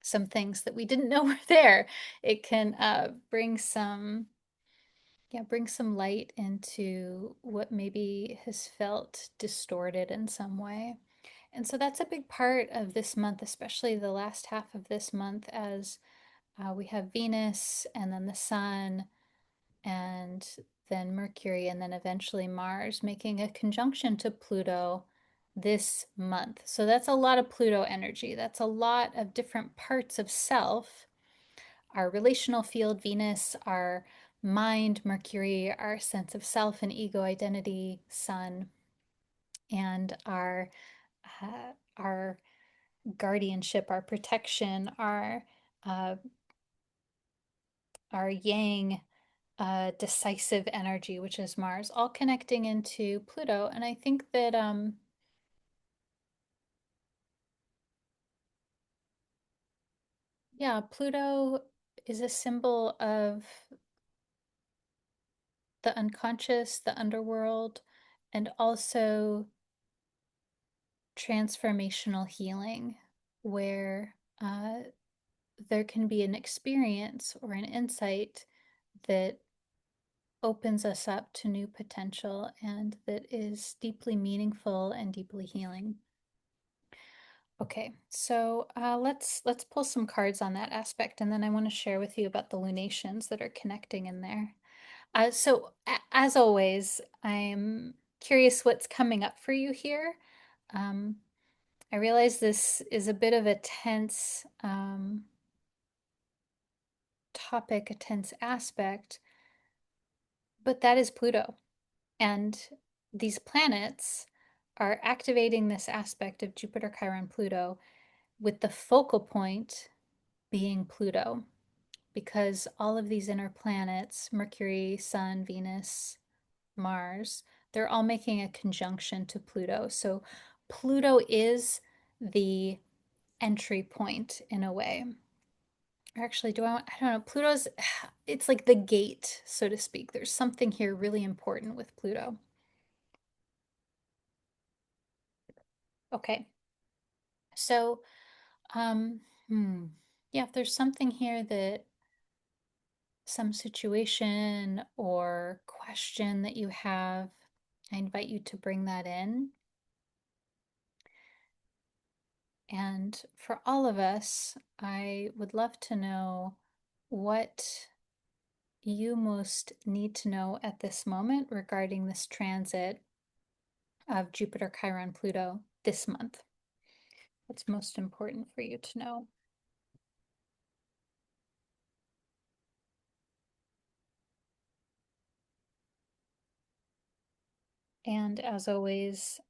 some things that we didn't know were there. It can bring some light into what maybe has felt distorted in some way. And so that's a big part of this month, especially the last half of this month, as we have Venus and then the Sun and then Mercury and then eventually Mars making a conjunction to Pluto this month. So that's a lot of Pluto energy. That's a lot of different parts of self. Our relational field, Venus, our mind, Mercury, our sense of self and ego identity, Sun, and our guardianship, our protection, uh, our Yang decisive energy, which is Mars, all connecting into Pluto. And I think that yeah, Pluto is a symbol of the unconscious, the underworld, and also transformational healing, where there can be an experience or an insight that opens us up to new potential and that is deeply meaningful and deeply healing. Okay, so let's pull some cards on that aspect, and then I want to share with you about the lunations that are connecting in there. As always, I'm curious what's coming up for you here. Um, I realize this is a bit of a tense topic, a tense aspect, but that is Pluto. And these planets are activating this aspect of Jupiter, Chiron, Pluto, with the focal point being Pluto, because all of these inner planets, Mercury, Sun, Venus, Mars, they're all making a conjunction to Pluto. So Pluto is the entry point in a way. Or actually, I don't know, Pluto's, it's like the gate, so to speak. There's something here really important with Pluto. Okay, so, um, hmm, yeah, if there's something here that some situation or question that you have, I invite you to bring that in. And for all of us, I would love to know what you most need to know at this moment regarding this transit of Jupiter, Chiron, Pluto this month. What's most important for you to know? And as always,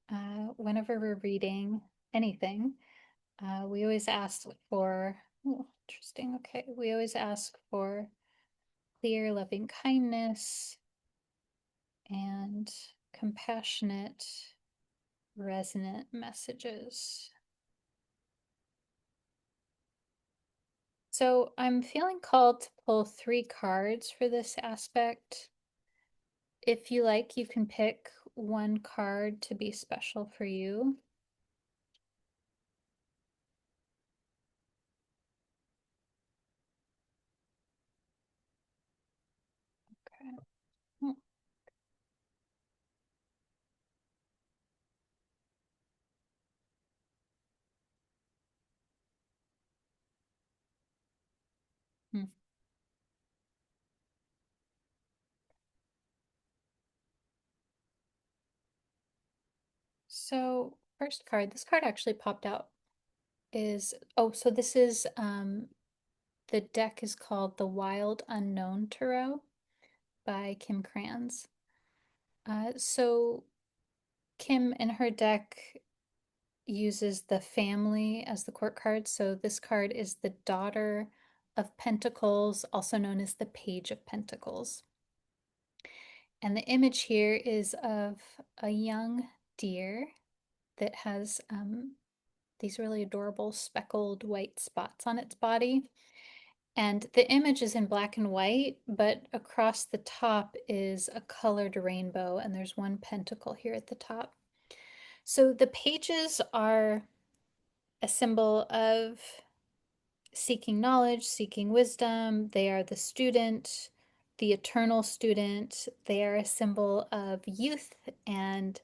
whenever we're reading anything, we always ask for, oh, interesting, okay, we always ask for clear, loving kindness and compassionate, resonant messages. So I'm feeling called to pull 3 cards for this aspect. If you like, you can pick one card to be special for you. Okay. Hmm. Hmm. So first card, this card actually popped out is, oh, so this is, the deck is called the Wild Unknown Tarot by Kim Kranz. So Kim in her deck uses the family as the court card. So this card is the Daughter of Pentacles, also known as the Page of Pentacles. And the image here is of a young deer that has these really adorable speckled white spots on its body. And the image is in black and white, but across the top is a colored rainbow, and there's one pentacle here at the top. So the pages are a symbol of seeking knowledge, seeking wisdom. They are the student, the eternal student. They are a symbol of youth and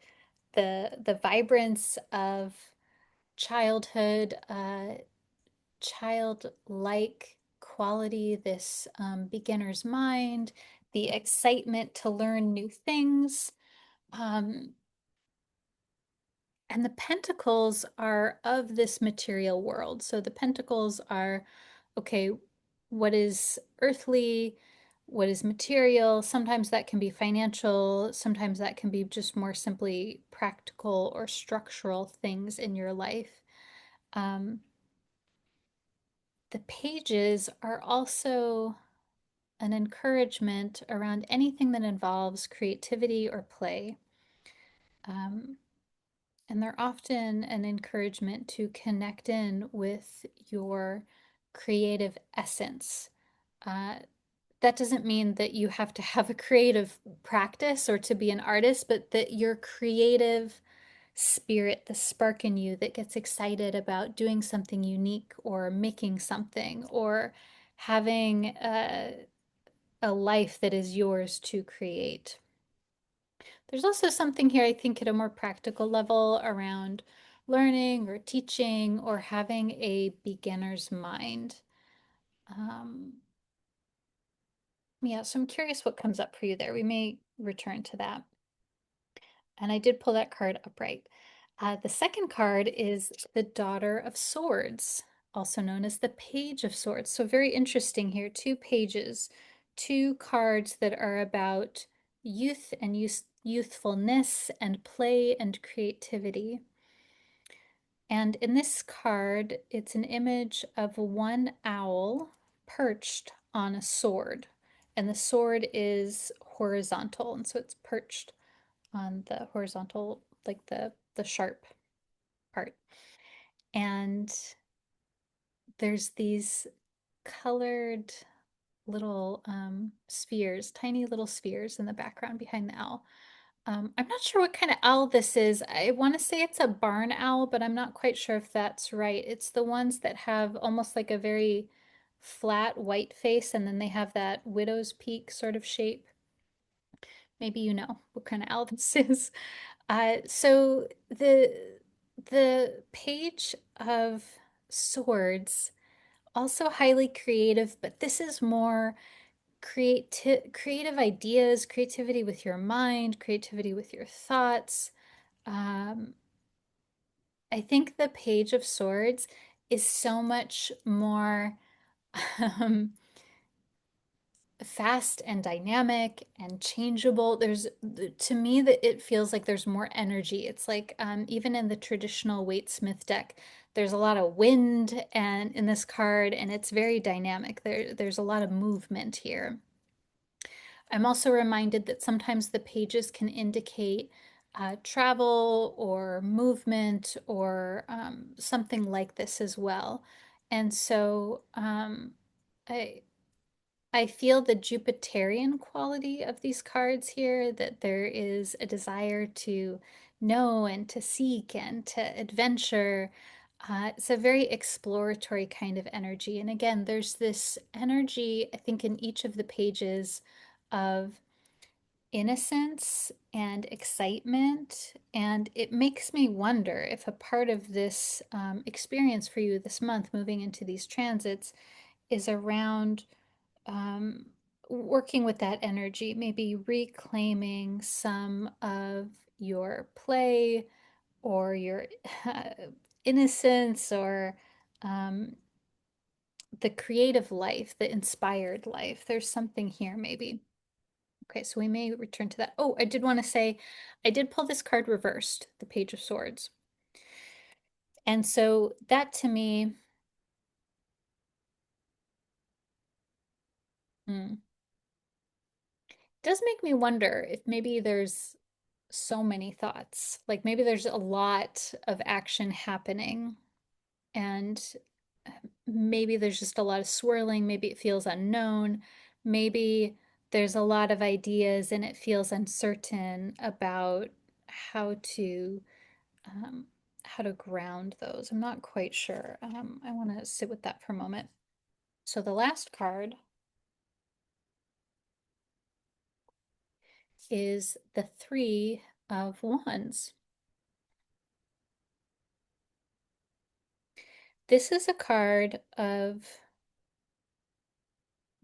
the vibrance of childhood, childlike quality, this beginner's mind, the excitement to learn new things. Um, and the pentacles are of this material world. So the pentacles are, okay, what is earthly? What is material? Sometimes that can be financial. Sometimes that can be just more simply practical or structural things in your life. Um, the pages are also an encouragement around anything that involves creativity or play. Um, and they're often an encouragement to connect in with your creative essence. Uh, that doesn't mean that you have to have a creative practice or to be an artist, but that your creative spirit, the spark in you that gets excited about doing something unique or making something or having a life that is yours to create. There's also something here, I think, at a more practical level around learning or teaching or having a beginner's mind. Um, yeah, so I'm curious what comes up for you there. We may return to that. And I did pull that card upright. The second card is the Daughter of Swords, also known as the Page of Swords. So very interesting here, two pages, two cards that are about youth and youthfulness and play and creativity. And in this card, it's an image of one owl perched on a sword. And the sword is horizontal, and so it's perched on the horizontal, like the sharp part. And there's these colored little spheres, tiny little spheres in the background behind the owl. I'm not sure what kind of owl this is. I want to say it's a barn owl, but I'm not quite sure if that's right. It's the ones that have almost like a very flat white face, and then they have that widow's peak sort of shape. Maybe you know what kind of owl this is. So the Page of Swords, also highly creative, but this is more creative ideas, creativity with your mind, creativity with your thoughts. Um, I think the Page of Swords is so much more um, fast and dynamic and changeable. There's, to me, that it feels like there's more energy. It's like even in the traditional Waite-Smith deck, there's a lot of wind and in this card, and it's very dynamic. There's a lot of movement here. I'm also reminded that sometimes the pages can indicate travel or movement or something like this as well. And so I I feel the Jupiterian quality of these cards here, that there is a desire to know and to seek and to adventure. It's a very exploratory kind of energy. And again, there's this energy, I think, in each of the pages of innocence and excitement. And it makes me wonder if a part of this experience for you this month, moving into these transits, is around um, working with that energy, maybe reclaiming some of your play or your innocence or um, the creative life, the inspired life. There's something here, maybe. Okay, so we may return to that. Oh, I did want to say, I did pull this card reversed, the Page of Swords. And so that to me, hmm, does make me wonder if maybe there's so many thoughts. Like maybe there's a lot of action happening And maybe there's just a lot of swirling, maybe it feels unknown, maybe there's a lot of ideas and it feels uncertain about how to um, how to ground those. I'm not quite sure. I want to sit with that for a moment. So the last card is the Three of Wands. This is a card of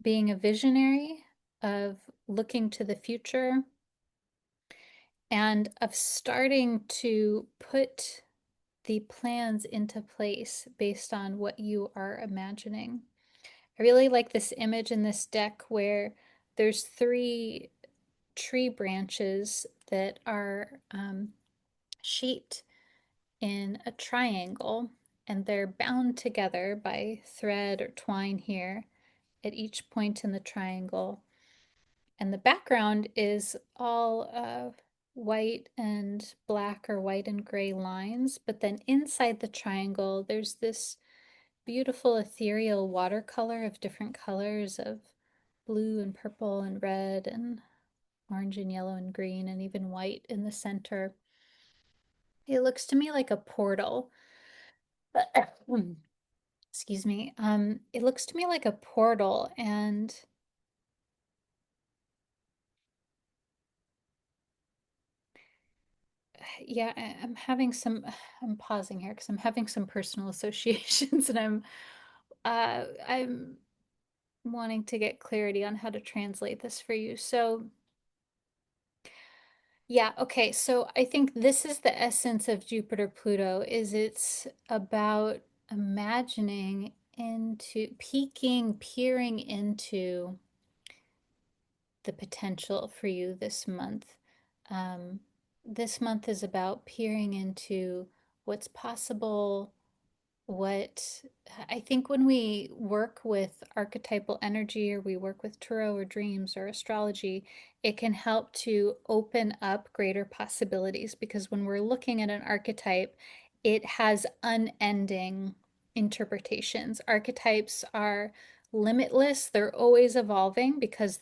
being a visionary, of looking to the future, and of starting to put the plans into place based on what you are imagining. I really like this image in this deck where there's three tree branches that are shaped in a triangle, and they're bound together by thread or twine here at each point in the triangle. And the background is all white and black or white and gray lines, but then inside the triangle, there's this beautiful ethereal watercolor of different colors of blue and purple and red and orange and yellow and green and even white in the center. It looks to me like a portal. Excuse me. It looks to me like a portal, and yeah, I'm having some, I'm pausing here because I'm having some personal associations, and I'm wanting to get clarity on how to translate this for you. So yeah, okay. So I think this is the essence of Jupiter-Pluto, is it's about imagining into peeking, peering into the potential for you this month. Um, this month is about peering into what's possible, what I think when we work with archetypal energy or we work with tarot or dreams or astrology, it can help to open up greater possibilities, because when we're looking at an archetype, it has unending interpretations. Archetypes are limitless, they're always evolving because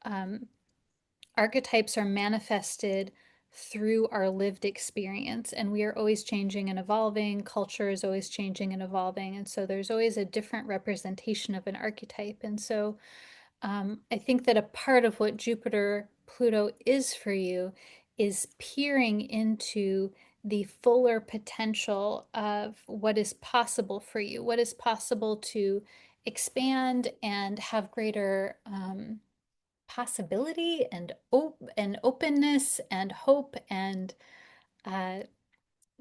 um, archetypes are manifested through our lived experience, and we are always changing and evolving. Culture is always changing and evolving, and so there's always a different representation of an archetype. And so I think that a part of what Jupiter Pluto is for you is peering into the fuller potential of what is possible for you, what is possible to expand and have greater possibility and openness and hope. And uh,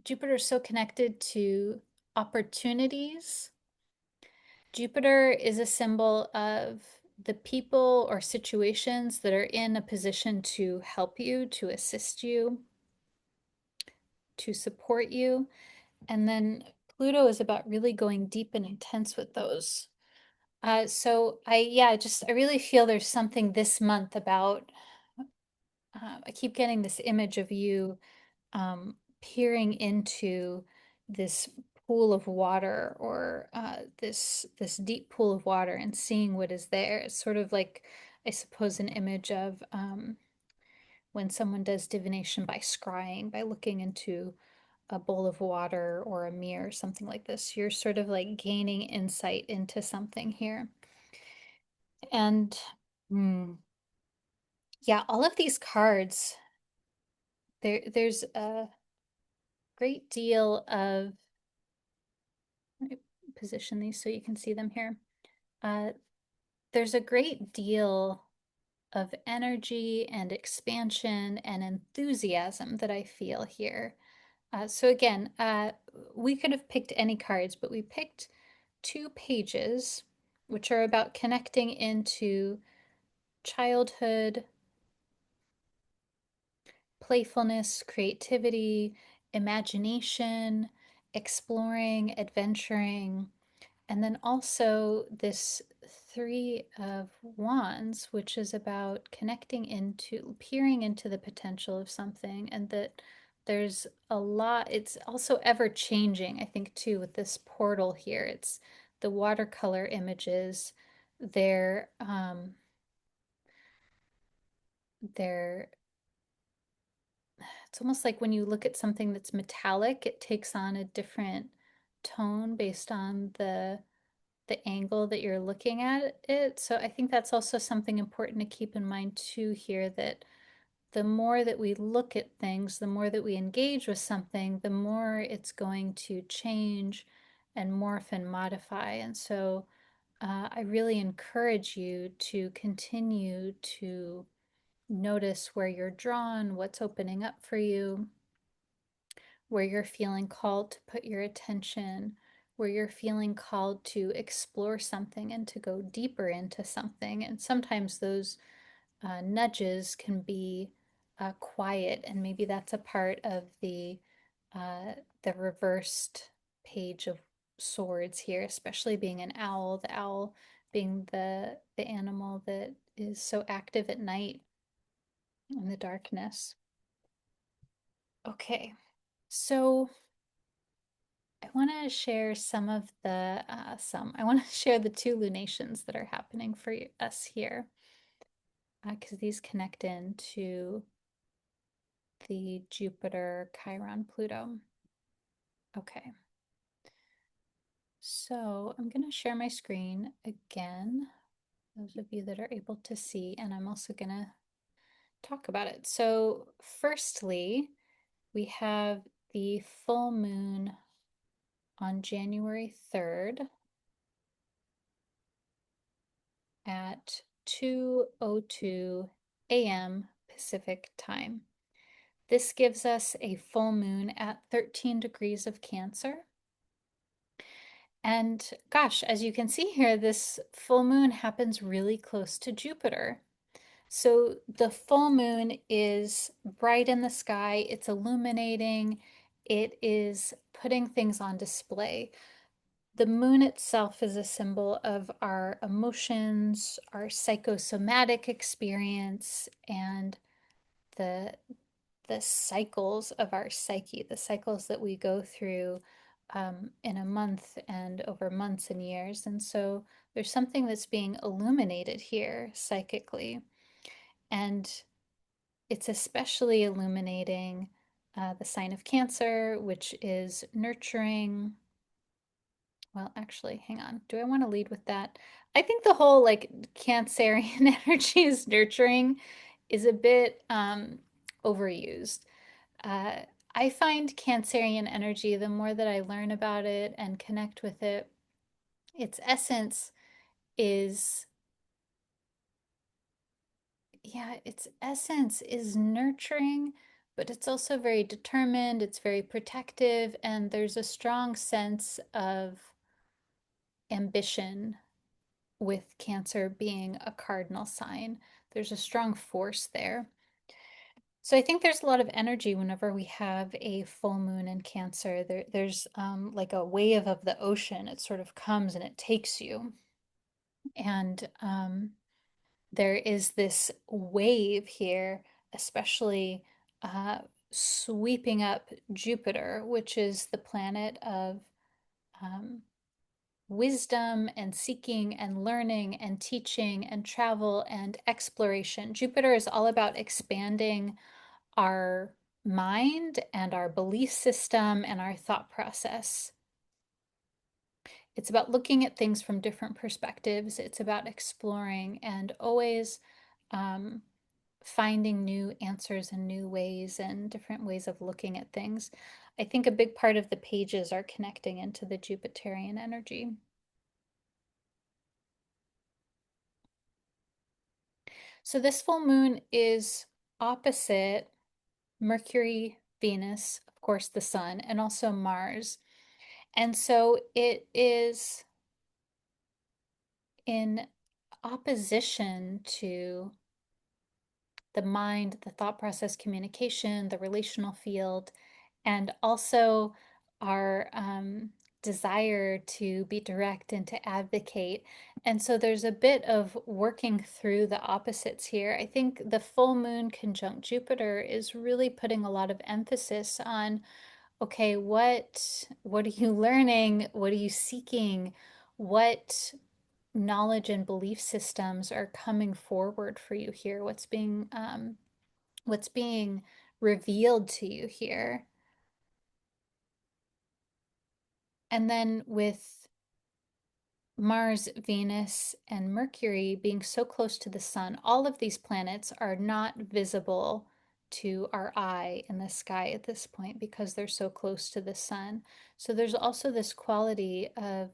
Jupiter is so connected to opportunities. Jupiter is a symbol of the people or situations that are in a position to help you, to assist you, to support you. And then Pluto is about really going deep and intense with those. I really feel there's something this month about, I keep getting this image of you peering into this pool of water, or this deep pool of water, and seeing what is there. It's sort of like, I suppose, an image of when someone does divination by scrying, by looking into a bowl of water or a mirror, something like this. You're sort of like gaining insight into something here. And yeah, all of these cards, there's a great deal of, let me position these so you can see them here. Uh, there's a great deal of energy and expansion and enthusiasm that I feel here. So again, we could have picked any cards, but we picked two pages, which are about connecting into childhood, playfulness, creativity, imagination, exploring, adventuring. And then also this Three of Wands, which is about connecting into, peering into the potential of something, and that there's a lot. It's also ever changing, I think, too, with this portal here. It's the watercolor images. They're they're it's almost like when you look at something that's metallic, it takes on a different tone based on the angle that you're looking at it. So I think that's also something important to keep in mind too here, that the more that we look at things, the more that we engage with something, the more it's going to change and morph and modify. And so I really encourage you to continue to notice where you're drawn, what's opening up for you, where you're feeling called to put your attention, where you're feeling called to explore something and to go deeper into something. And sometimes those nudges can be quiet, and maybe that's a part of uh, the reversed page of swords here, especially being an owl, the owl being the animal that is so active at night in the darkness. Okay, so I want to share some of I want to share the two lunations that are happening for us here, because these connect into the Jupiter-Chiron-Pluto. Okay, so I'm going to share my screen again, those of you that are able to see, and I'm also going to talk about it. So firstly, we have the full moon on January 3rd at 2:02 a.m. Pacific time. This gives us a full moon at 13 degrees of Cancer. And gosh, as you can see here, this full moon happens really close to Jupiter. So the full moon is bright in the sky, it's illuminating, it is putting things on display. The moon itself is a symbol of our emotions, our psychosomatic experience, and the the cycles of our psyche, the cycles that we go through in a month and over months and years. And so there's something that's being illuminated here psychically. And it's especially illuminating the sign of Cancer, which is nurturing. Well, actually, hang on. Do I want to lead with that? I think the whole like Cancerian energy is nurturing is a bit overused. Uh, I find Cancerian energy, the more that I learn about it and connect with it, its essence is, yeah, its essence is nurturing, but it's also very determined, it's very protective, and there's a strong sense of ambition with Cancer being a cardinal sign. There's a strong force there. So I think there's a lot of energy whenever we have a full moon in Cancer. There's like a wave of the ocean. It sort of comes and it takes you. And there is this wave here, especially uh, sweeping up Jupiter, which is the planet of um, wisdom and seeking and learning and teaching and travel and exploration. Jupiter is all about expanding our mind and our belief system and our thought process. It's about looking at things from different perspectives. It's about exploring and always um, finding new answers and new ways and different ways of looking at things. I think a big part of the pages are connecting into the Jupiterian energy. So this full moon is opposite Mercury, Venus, of course, the sun, and also Mars. And so it is in opposition to the mind, the thought process, communication, the relational field, and also our desire to be direct and to advocate. And so there's a bit of working through the opposites here. I think the full moon conjunct Jupiter is really putting a lot of emphasis on, okay, what are you learning? What are you seeking? What knowledge and belief systems are coming forward for you here? What's being revealed to you here? And then with Mars, Venus, and Mercury being so close to the sun, all of these planets are not visible to our eye in the sky at this point because they're so close to the sun. So there's also this quality of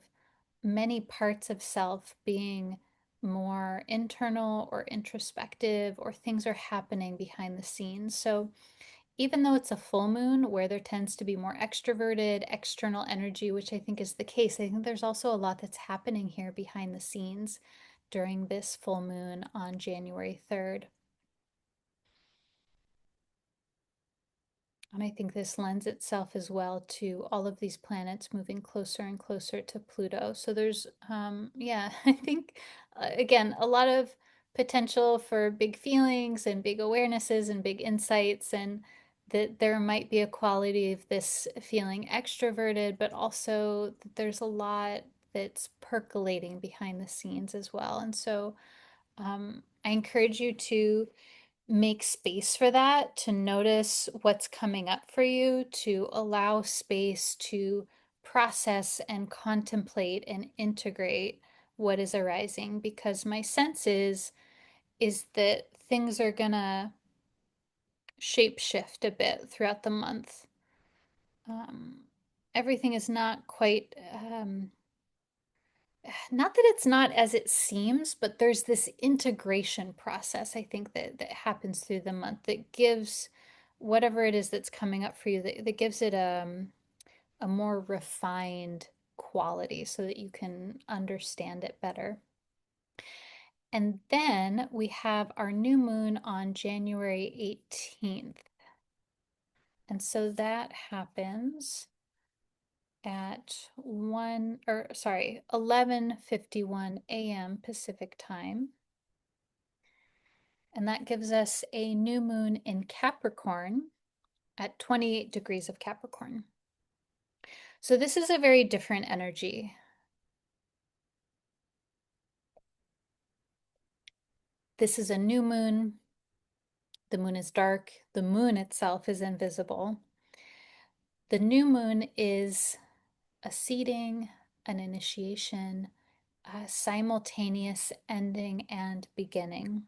many parts of self being more internal or introspective, or things are happening behind the scenes. So even though it's a full moon where there tends to be more extroverted external energy, which I think is the case, I think there's also a lot that's happening here behind the scenes during this full moon on January 3rd. And I think this lends itself as well to all of these planets moving closer and closer to Pluto. So there's, yeah, I think, again, a lot of potential for big feelings and big awarenesses and big insights, and that there might be a quality of this feeling extroverted, but also that there's a lot that's percolating behind the scenes as well. And so I encourage you to make space for that, to notice what's coming up for you, to allow space to process and contemplate and integrate what is arising, because my sense is that things are gonna shape shift a bit throughout the month. Um, Everything is not quite not that it's not as it seems, but there's this integration process, I think, that happens through the month that gives whatever it is that's coming up for you, that gives it a more refined quality so that you can understand it better. And then we have our new moon on January 18th. And so that happens at 11:51 a.m. Pacific time. And that gives us a new moon in Capricorn at 28 degrees of Capricorn. So this is a very different energy. This is a new moon. The moon is dark. The moon itself is invisible. The new moon is a seeding, an initiation, a simultaneous ending and beginning.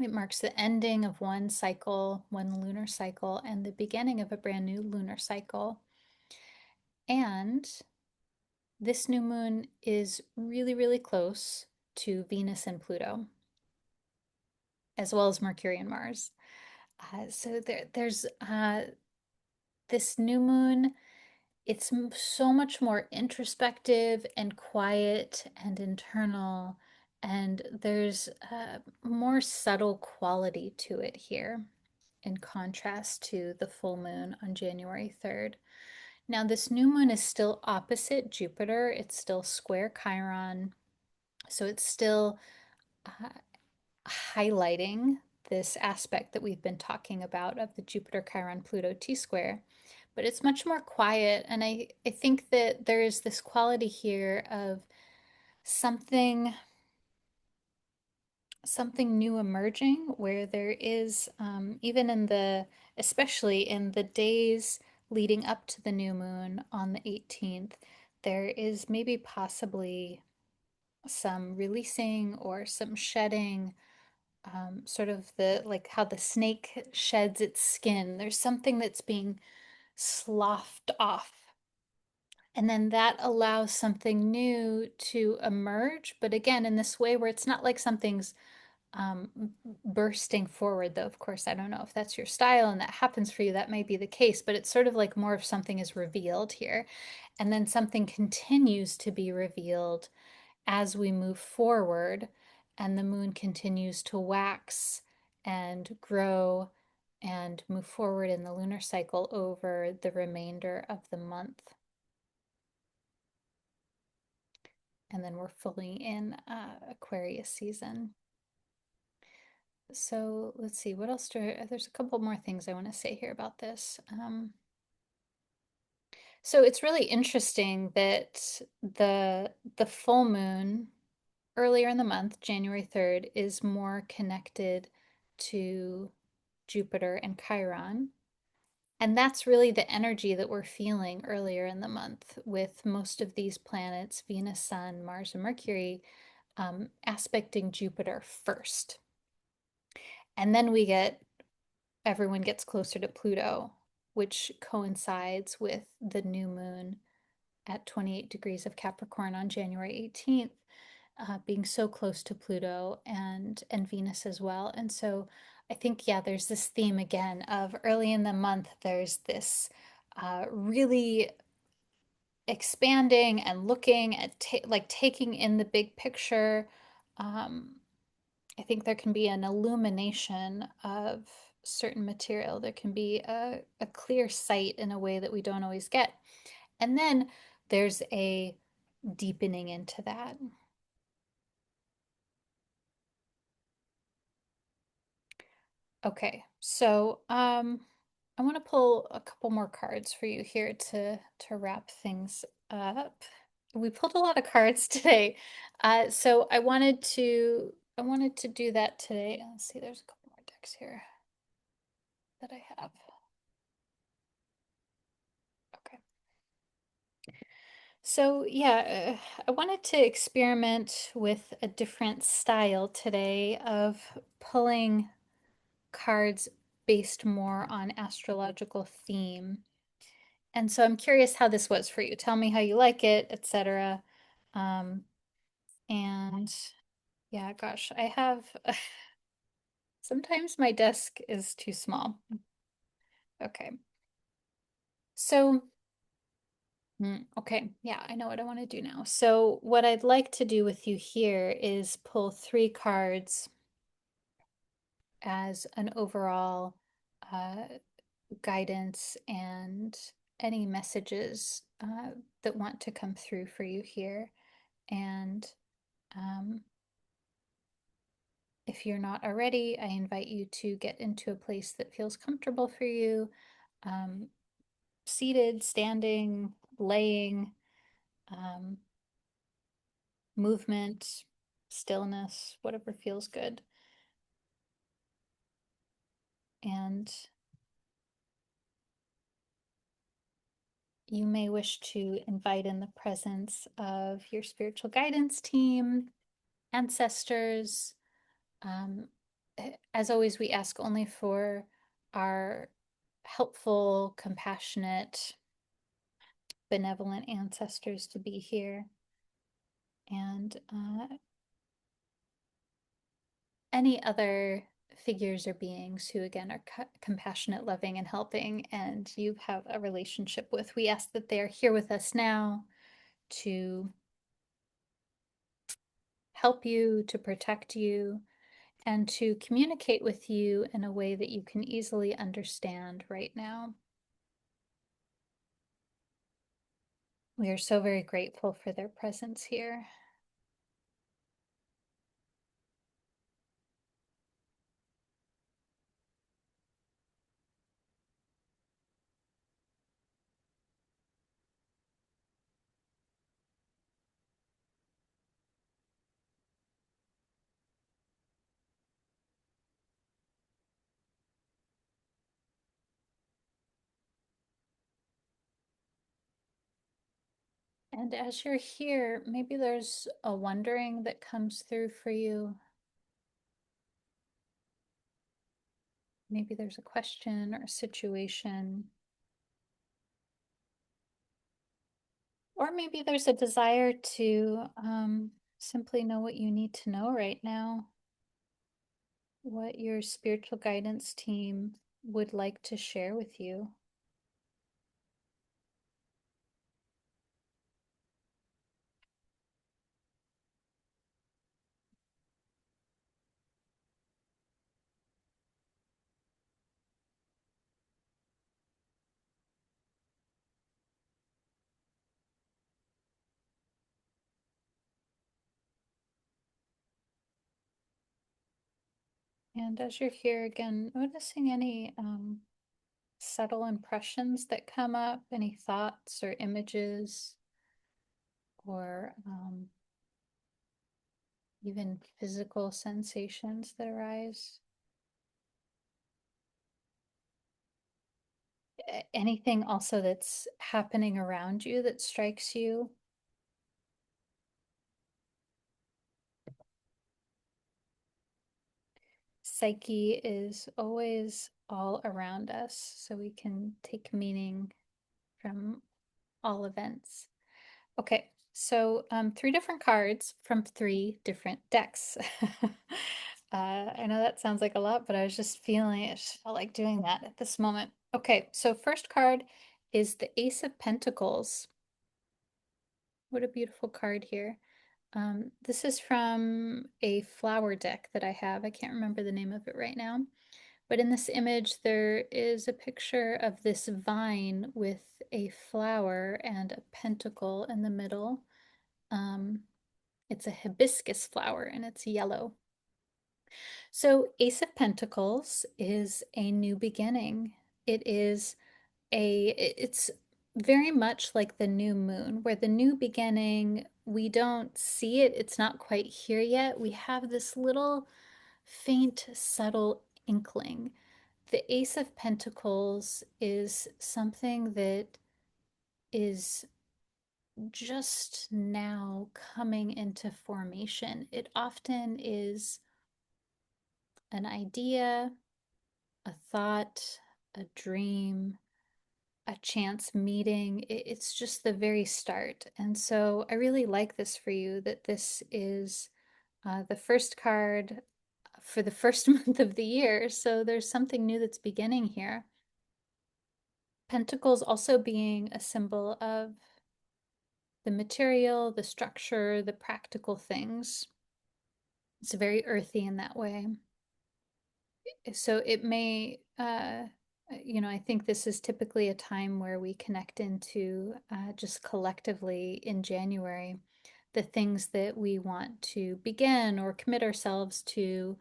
It marks the ending of one cycle, one lunar cycle, and the beginning of a brand new lunar cycle. And this new moon is really, really close to Venus and Pluto, as well as Mercury and Mars. So there's this new moon. It's so much more introspective and quiet and internal, and there's a more subtle quality to it here in contrast to the full moon on January 3rd. Now, this new moon is still opposite Jupiter, it's still square Chiron, so it's still uh, highlighting this aspect that we've been talking about of the Jupiter-Chiron-Pluto T-Square. But it's much more quiet, and I think that there is this quality here of something something new emerging, where there is even in the especially in the days leading up to the new moon on the 18th, there is maybe possibly some releasing or some shedding, sort of the like how the snake sheds its skin. There's something that's being sloughed off, and then that allows something new to emerge, but again in this way where it's not like something's um, bursting forward, though, of course, I don't know if that's your style and that happens for you, that may be the case, but it's sort of like more of something is revealed here. And then something continues to be revealed as we move forward, and the moon continues to wax and grow and move forward in the lunar cycle over the remainder of the month. and then we're fully in Aquarius season. So let's see, what else there's a couple more things I want to say here about this. So it's really interesting that the full moon earlier in the month, January 3rd, is more connected to Jupiter and Chiron. And that's really the energy that we're feeling earlier in the month with most of these planets, Venus, Sun, Mars, and Mercury, aspecting Jupiter first. And then everyone gets closer to Pluto, which coincides with the new moon at 28 degrees of Capricorn on January 18th, being so close to Pluto and Venus as well. And so I think, yeah, there's this theme again of early in the month, there's this really expanding and looking at like taking in the big picture. Um, I think there can be an illumination of certain material. There can be a clear sight in a way that we don't always get. And then there's a deepening into that. Okay, so I want to pull a couple more cards for you here to wrap things up. We pulled a lot of cards today, so I wanted to do that today. Let's see, there's a couple more decks here that I have. Okay, so yeah, I wanted to experiment with a different style today of pulling cards based more on astrological theme. And so I'm curious how this was for you. Tell me how you like it, etc. Um, and yeah, gosh, I have sometimes my desk is too small. Okay. So, okay, yeah, I know what I want to do now. So, what I'd like to do with you here is pull three cards as an overall uh, guidance and any messages that want to come through for you here. And um, if you're not already, I invite you to get into a place that feels comfortable for you, um, seated, standing, laying, um, movement, stillness, whatever feels good. And you may wish to invite in the presence of your spiritual guidance team, ancestors. Um, as always, we ask only for our helpful, compassionate, benevolent ancestors to be here. And any other figures or beings who, again, are compassionate, loving, and helping, and you have a relationship with, we ask that they are here with us now to help you, to protect you, and to communicate with you in a way that you can easily understand right now. We are so very grateful for their presence here. And as you're here, maybe there's a wondering that comes through for you. Maybe there's a question or a situation. Or maybe there's a desire to simply know what you need to know right now, what your spiritual guidance team would like to share with you. And as you're here again, noticing any subtle impressions that come up, any thoughts or images, or even physical sensations that arise. Anything also that's happening around you that strikes you. Psyche is always all around us, so we can take meaning from all events. Okay, so 3 different cards from 3 different decks. I know that sounds like a lot, but I was just feeling it. Just felt like doing that at this moment. Okay, so first card is the Ace of Pentacles. What a beautiful card here. This is from a flower deck that I have. I can't remember the name of it right now. But in this image, there is a picture of this vine with a flower and a pentacle in the middle. It's a hibiscus flower and it's yellow. So Ace of Pentacles is a new beginning. It's very much like the new moon, where the new beginning, we don't see it. It's not quite here yet. We have this little faint, subtle inkling. The Ace of Pentacles is something that is just now coming into formation. It often is an idea, a thought, a dream, a chance meeting. It's just the very start. And so I really like this for you, that this is the first card for the first month of the year. So there's something new that's beginning here. Pentacles also being a symbol of the material, the structure, the practical things. It's very earthy in that way. So it may, I think this is typically a time where we connect into just collectively in January the things that we want to begin or commit ourselves to.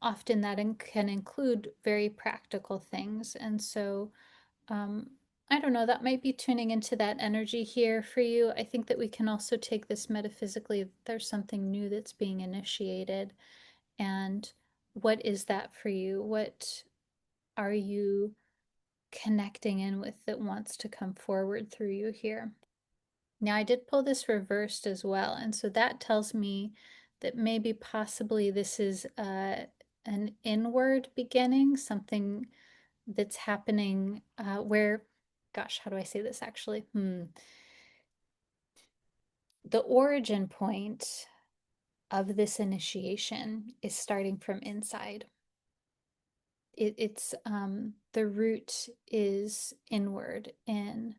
Often that can include very practical things. And so I don't know, that might be tuning into that energy here for you. I think that we can also take this metaphysically. There's something new that's being initiated. And what is that for you? What are you connecting in with that wants to come forward through you here? Now, I did pull this reversed as well. And so that tells me that maybe possibly this is an inward beginning, something that's happening where, gosh, how do I say this actually? The origin point of this initiation is starting from inside. It's the root is inward in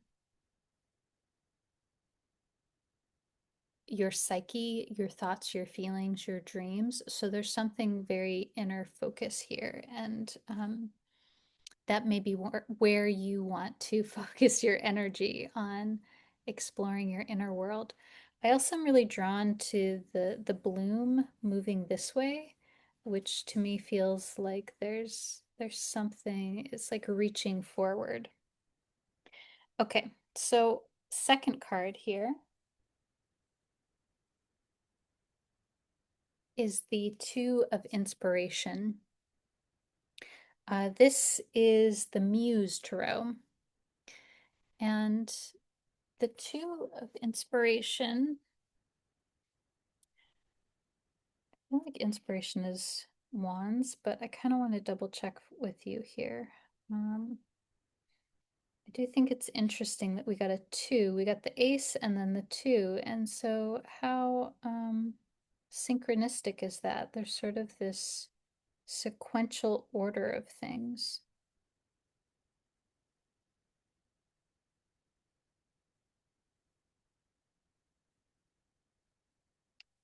your psyche, your thoughts, your feelings, your dreams. So there's something very inner focus here. And that may be where you want to focus your energy on exploring your inner world. I also am really drawn to the bloom moving this way, which to me feels like there's something, it's like reaching forward. Okay, so second card here is the Two of Inspiration. This is the Muse Tarot. And the Two of Inspiration, I feel like inspiration is wands, but I kind of want to double check with you here. I do think it's interesting that we got a 2. We got the ace and then the 2. And so how synchronistic is that? There's sort of this sequential order of things.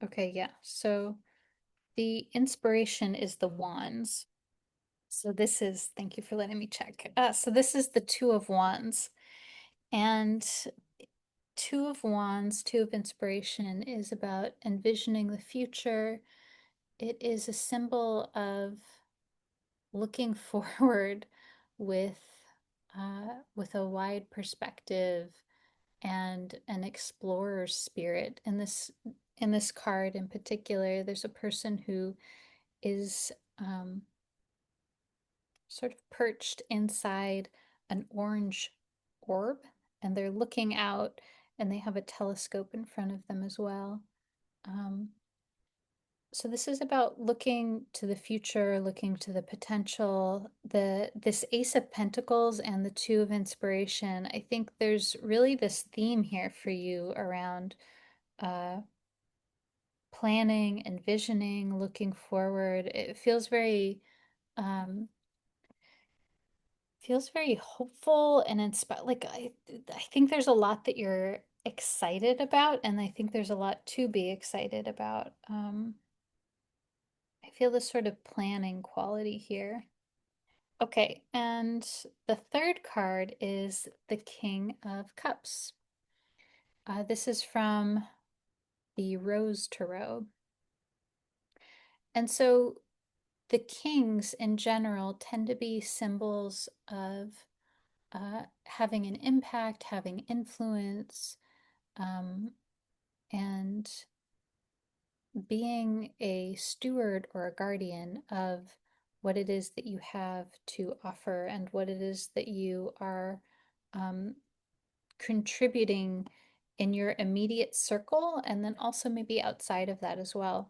Okay, yeah. So the inspiration is the wands. So this is, thank you for letting me check. So this is the Two of Wands. And Two of Wands, Two of Inspiration is about envisioning the future. it is a symbol of looking forward with with a wide perspective and an explorer's spirit. In this card in particular, there's a person who is sort of perched inside an orange orb, and they're looking out, and they have a telescope in front of them as well. Um, so this is about looking to the future, looking to the potential. This Ace of Pentacles and the Two of Inspiration, I think there's really this theme here for you around uh, planning, envisioning, looking forward. It um, feels very hopeful and inspired. Like I think there's a lot that you're excited about, and I think there's a lot to be excited about. I feel this sort of planning quality here. Okay, and the third card is the King of Cups. This is from the Rose Tarot. And so the kings in general tend to be symbols of having an impact, having influence, and being a steward or a guardian of what it is that you have to offer and what it is that you are um, contributing in your immediate circle, and then also maybe outside of that as well.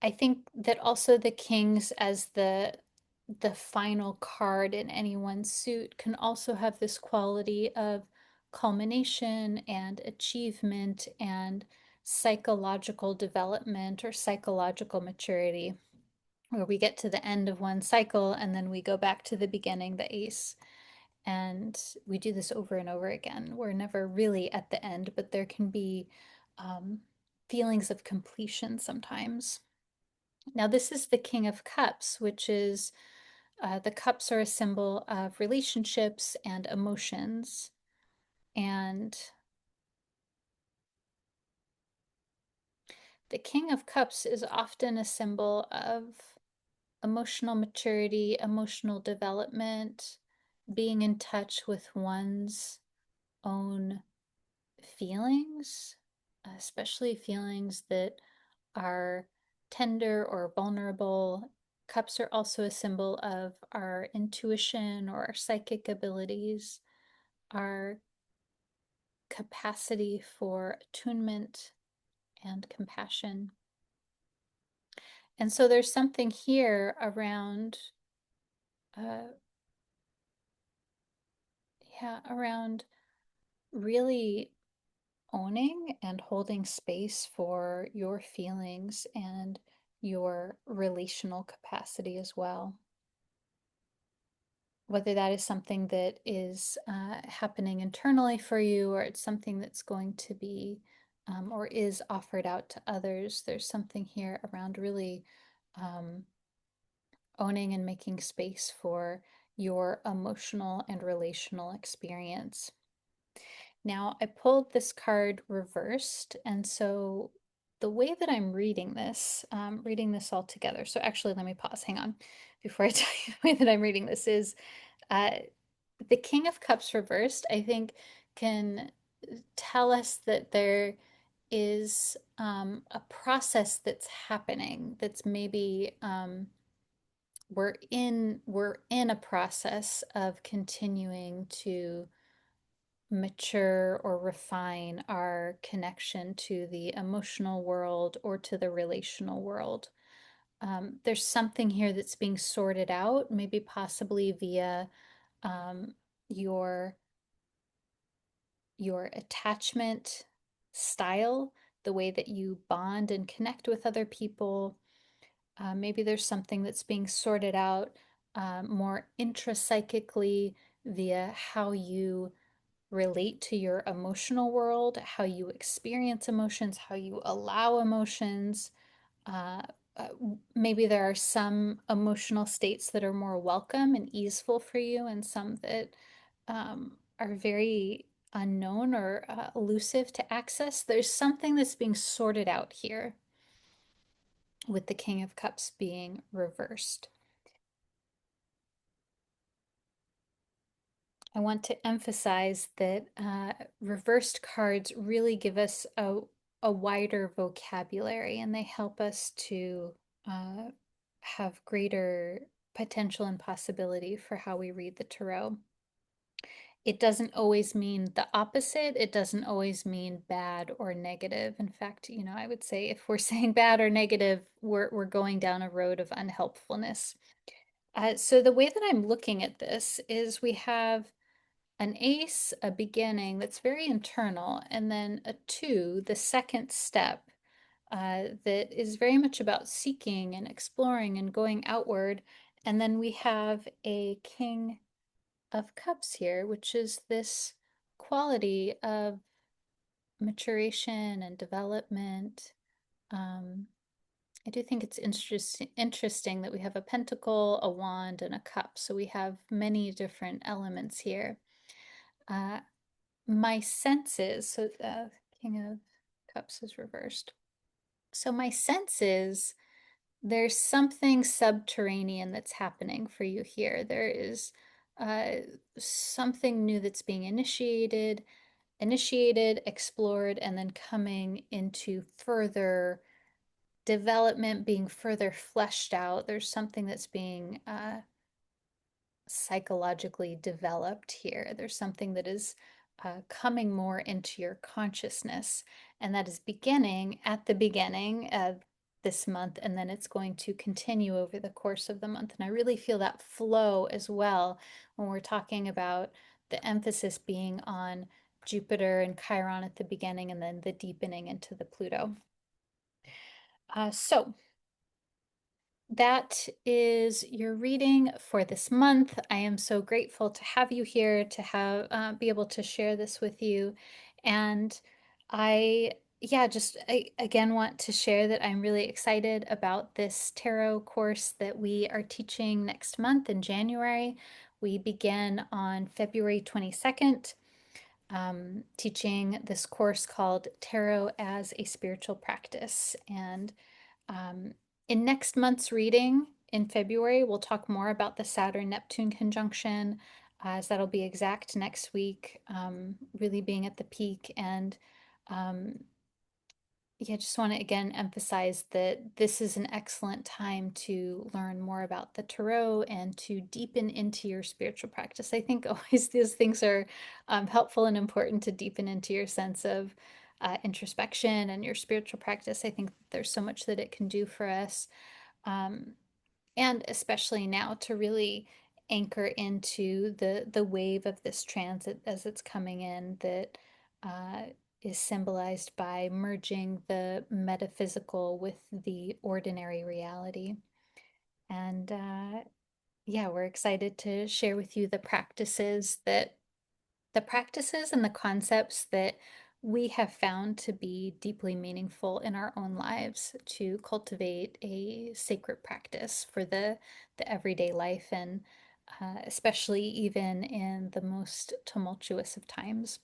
I think that also the kings as the final card in any one suit can also have this quality of culmination and achievement and psychological development or psychological maturity, where we get to the end of one cycle and then we go back to the beginning, the ace. And we do this over and over again. We're never really at the end, but there can be um, feelings of completion sometimes. Now, this is the King of Cups, which is the cups are a symbol of relationships and emotions. And the King of Cups is often a symbol of emotional maturity, emotional development, being in touch with one's own feelings, especially feelings that are tender or vulnerable. Cups are also a symbol of our intuition or our psychic abilities, our capacity for attunement and compassion. And so there's something here around, uh, around really owning and holding space for your feelings and your relational capacity as well. Whether that is something that is happening internally for you, or it's something that's going to be or is offered out to others, there's something here around really um, owning and making space for your emotional and relational experience. Now, I pulled this card reversed, and so the way that I'm reading this all together. So actually, let me pause. Hang on, before I tell you the way that I'm reading this is uh, the King of Cups reversed. I think can tell us that there is a process that's happening. That's maybe we're in a process of continuing to mature or refine our connection to the emotional world or to the relational world. There's something here that's being sorted out, maybe possibly via um, your your attachment style, the way that you bond and connect with other people. Maybe there's something that's being sorted out more intrapsychically via how you relate to your emotional world, how you experience emotions, how you allow emotions. Uh, uh, Maybe there are some emotional states that are more welcome and easeful for you, and some that are very unknown or elusive to access. There's something that's being sorted out here. with the King of Cups being reversed. I want to emphasize that reversed cards really give us a wider vocabulary, and they help us to uh, have greater potential and possibility for how we read the tarot. It doesn't always mean the opposite. It doesn't always mean bad or negative. In fact, I would say if we're saying bad or negative, we're going down a road of unhelpfulness. So the way that I'm looking at this is we have an ace, a beginning that's very internal, and then a two, the second step, that is very much about seeking and exploring and going outward. And then we have a King of Cups here, which is this quality of maturation and development. I do think it's interesting that we have a pentacle, a wand, and a cup. So we have many different elements here. Uh, my senses, so King of Cups is reversed. So my sense is there's something subterranean that's happening for you here. There is uh, something new that's being initiated, explored, and then coming into further development, being further fleshed out. There's something that's being psychologically developed here. There's something that is coming more into your consciousness, and that is beginning at the beginning of this month, and then it's going to continue over the course of the month. And I really feel that flow as well when we're talking about the emphasis being on Jupiter and Chiron at the beginning, and then the deepening into the Pluto. So that is your reading for this month. I am so grateful to have you here, to have be able to share this with you. And I again want to share that I'm really excited about this tarot course that we are teaching next month in January. We begin on February 22nd, teaching this course called Tarot as a Spiritual Practice. And um, in next month's reading in February, we'll talk more about the Saturn-Neptune conjunction, as that'll be exact next week, really being at the peak. And um, yeah, just want to again emphasize that this is an excellent time to learn more about the tarot and to deepen into your spiritual practice. I think always these things are helpful and important to deepen into your sense of introspection and your spiritual practice. I think there's so much that it can do for us. Um, and especially now to really anchor into the wave of this transit as it's coming in that uh, is symbolized by merging the metaphysical with the ordinary reality. And yeah, we're excited to share with you the practices and the concepts that we have found to be deeply meaningful in our own lives to cultivate a sacred practice for the everyday life, and especially even in the most tumultuous of times.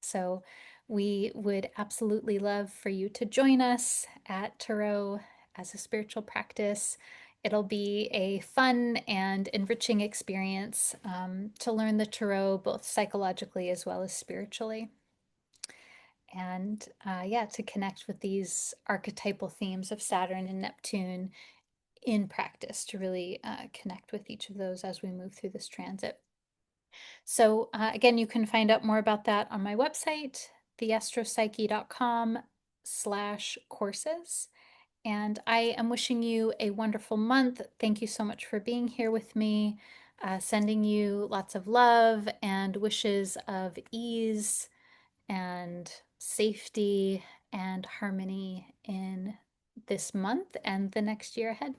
So we would absolutely love for you to join us at Tarot as a spiritual practice. It'll be a fun and enriching experience to learn the Tarot both psychologically as well as spiritually. And yeah, to connect with these archetypal themes of Saturn and Neptune in practice, to really connect with each of those as we move through this transit. So again, you can find out more about that on my website, theastropsyche.com/courses. And I am wishing you a wonderful month. Thank you so much for being here with me. Sending you lots of love and wishes of ease and safety and harmony in this month and the next year ahead.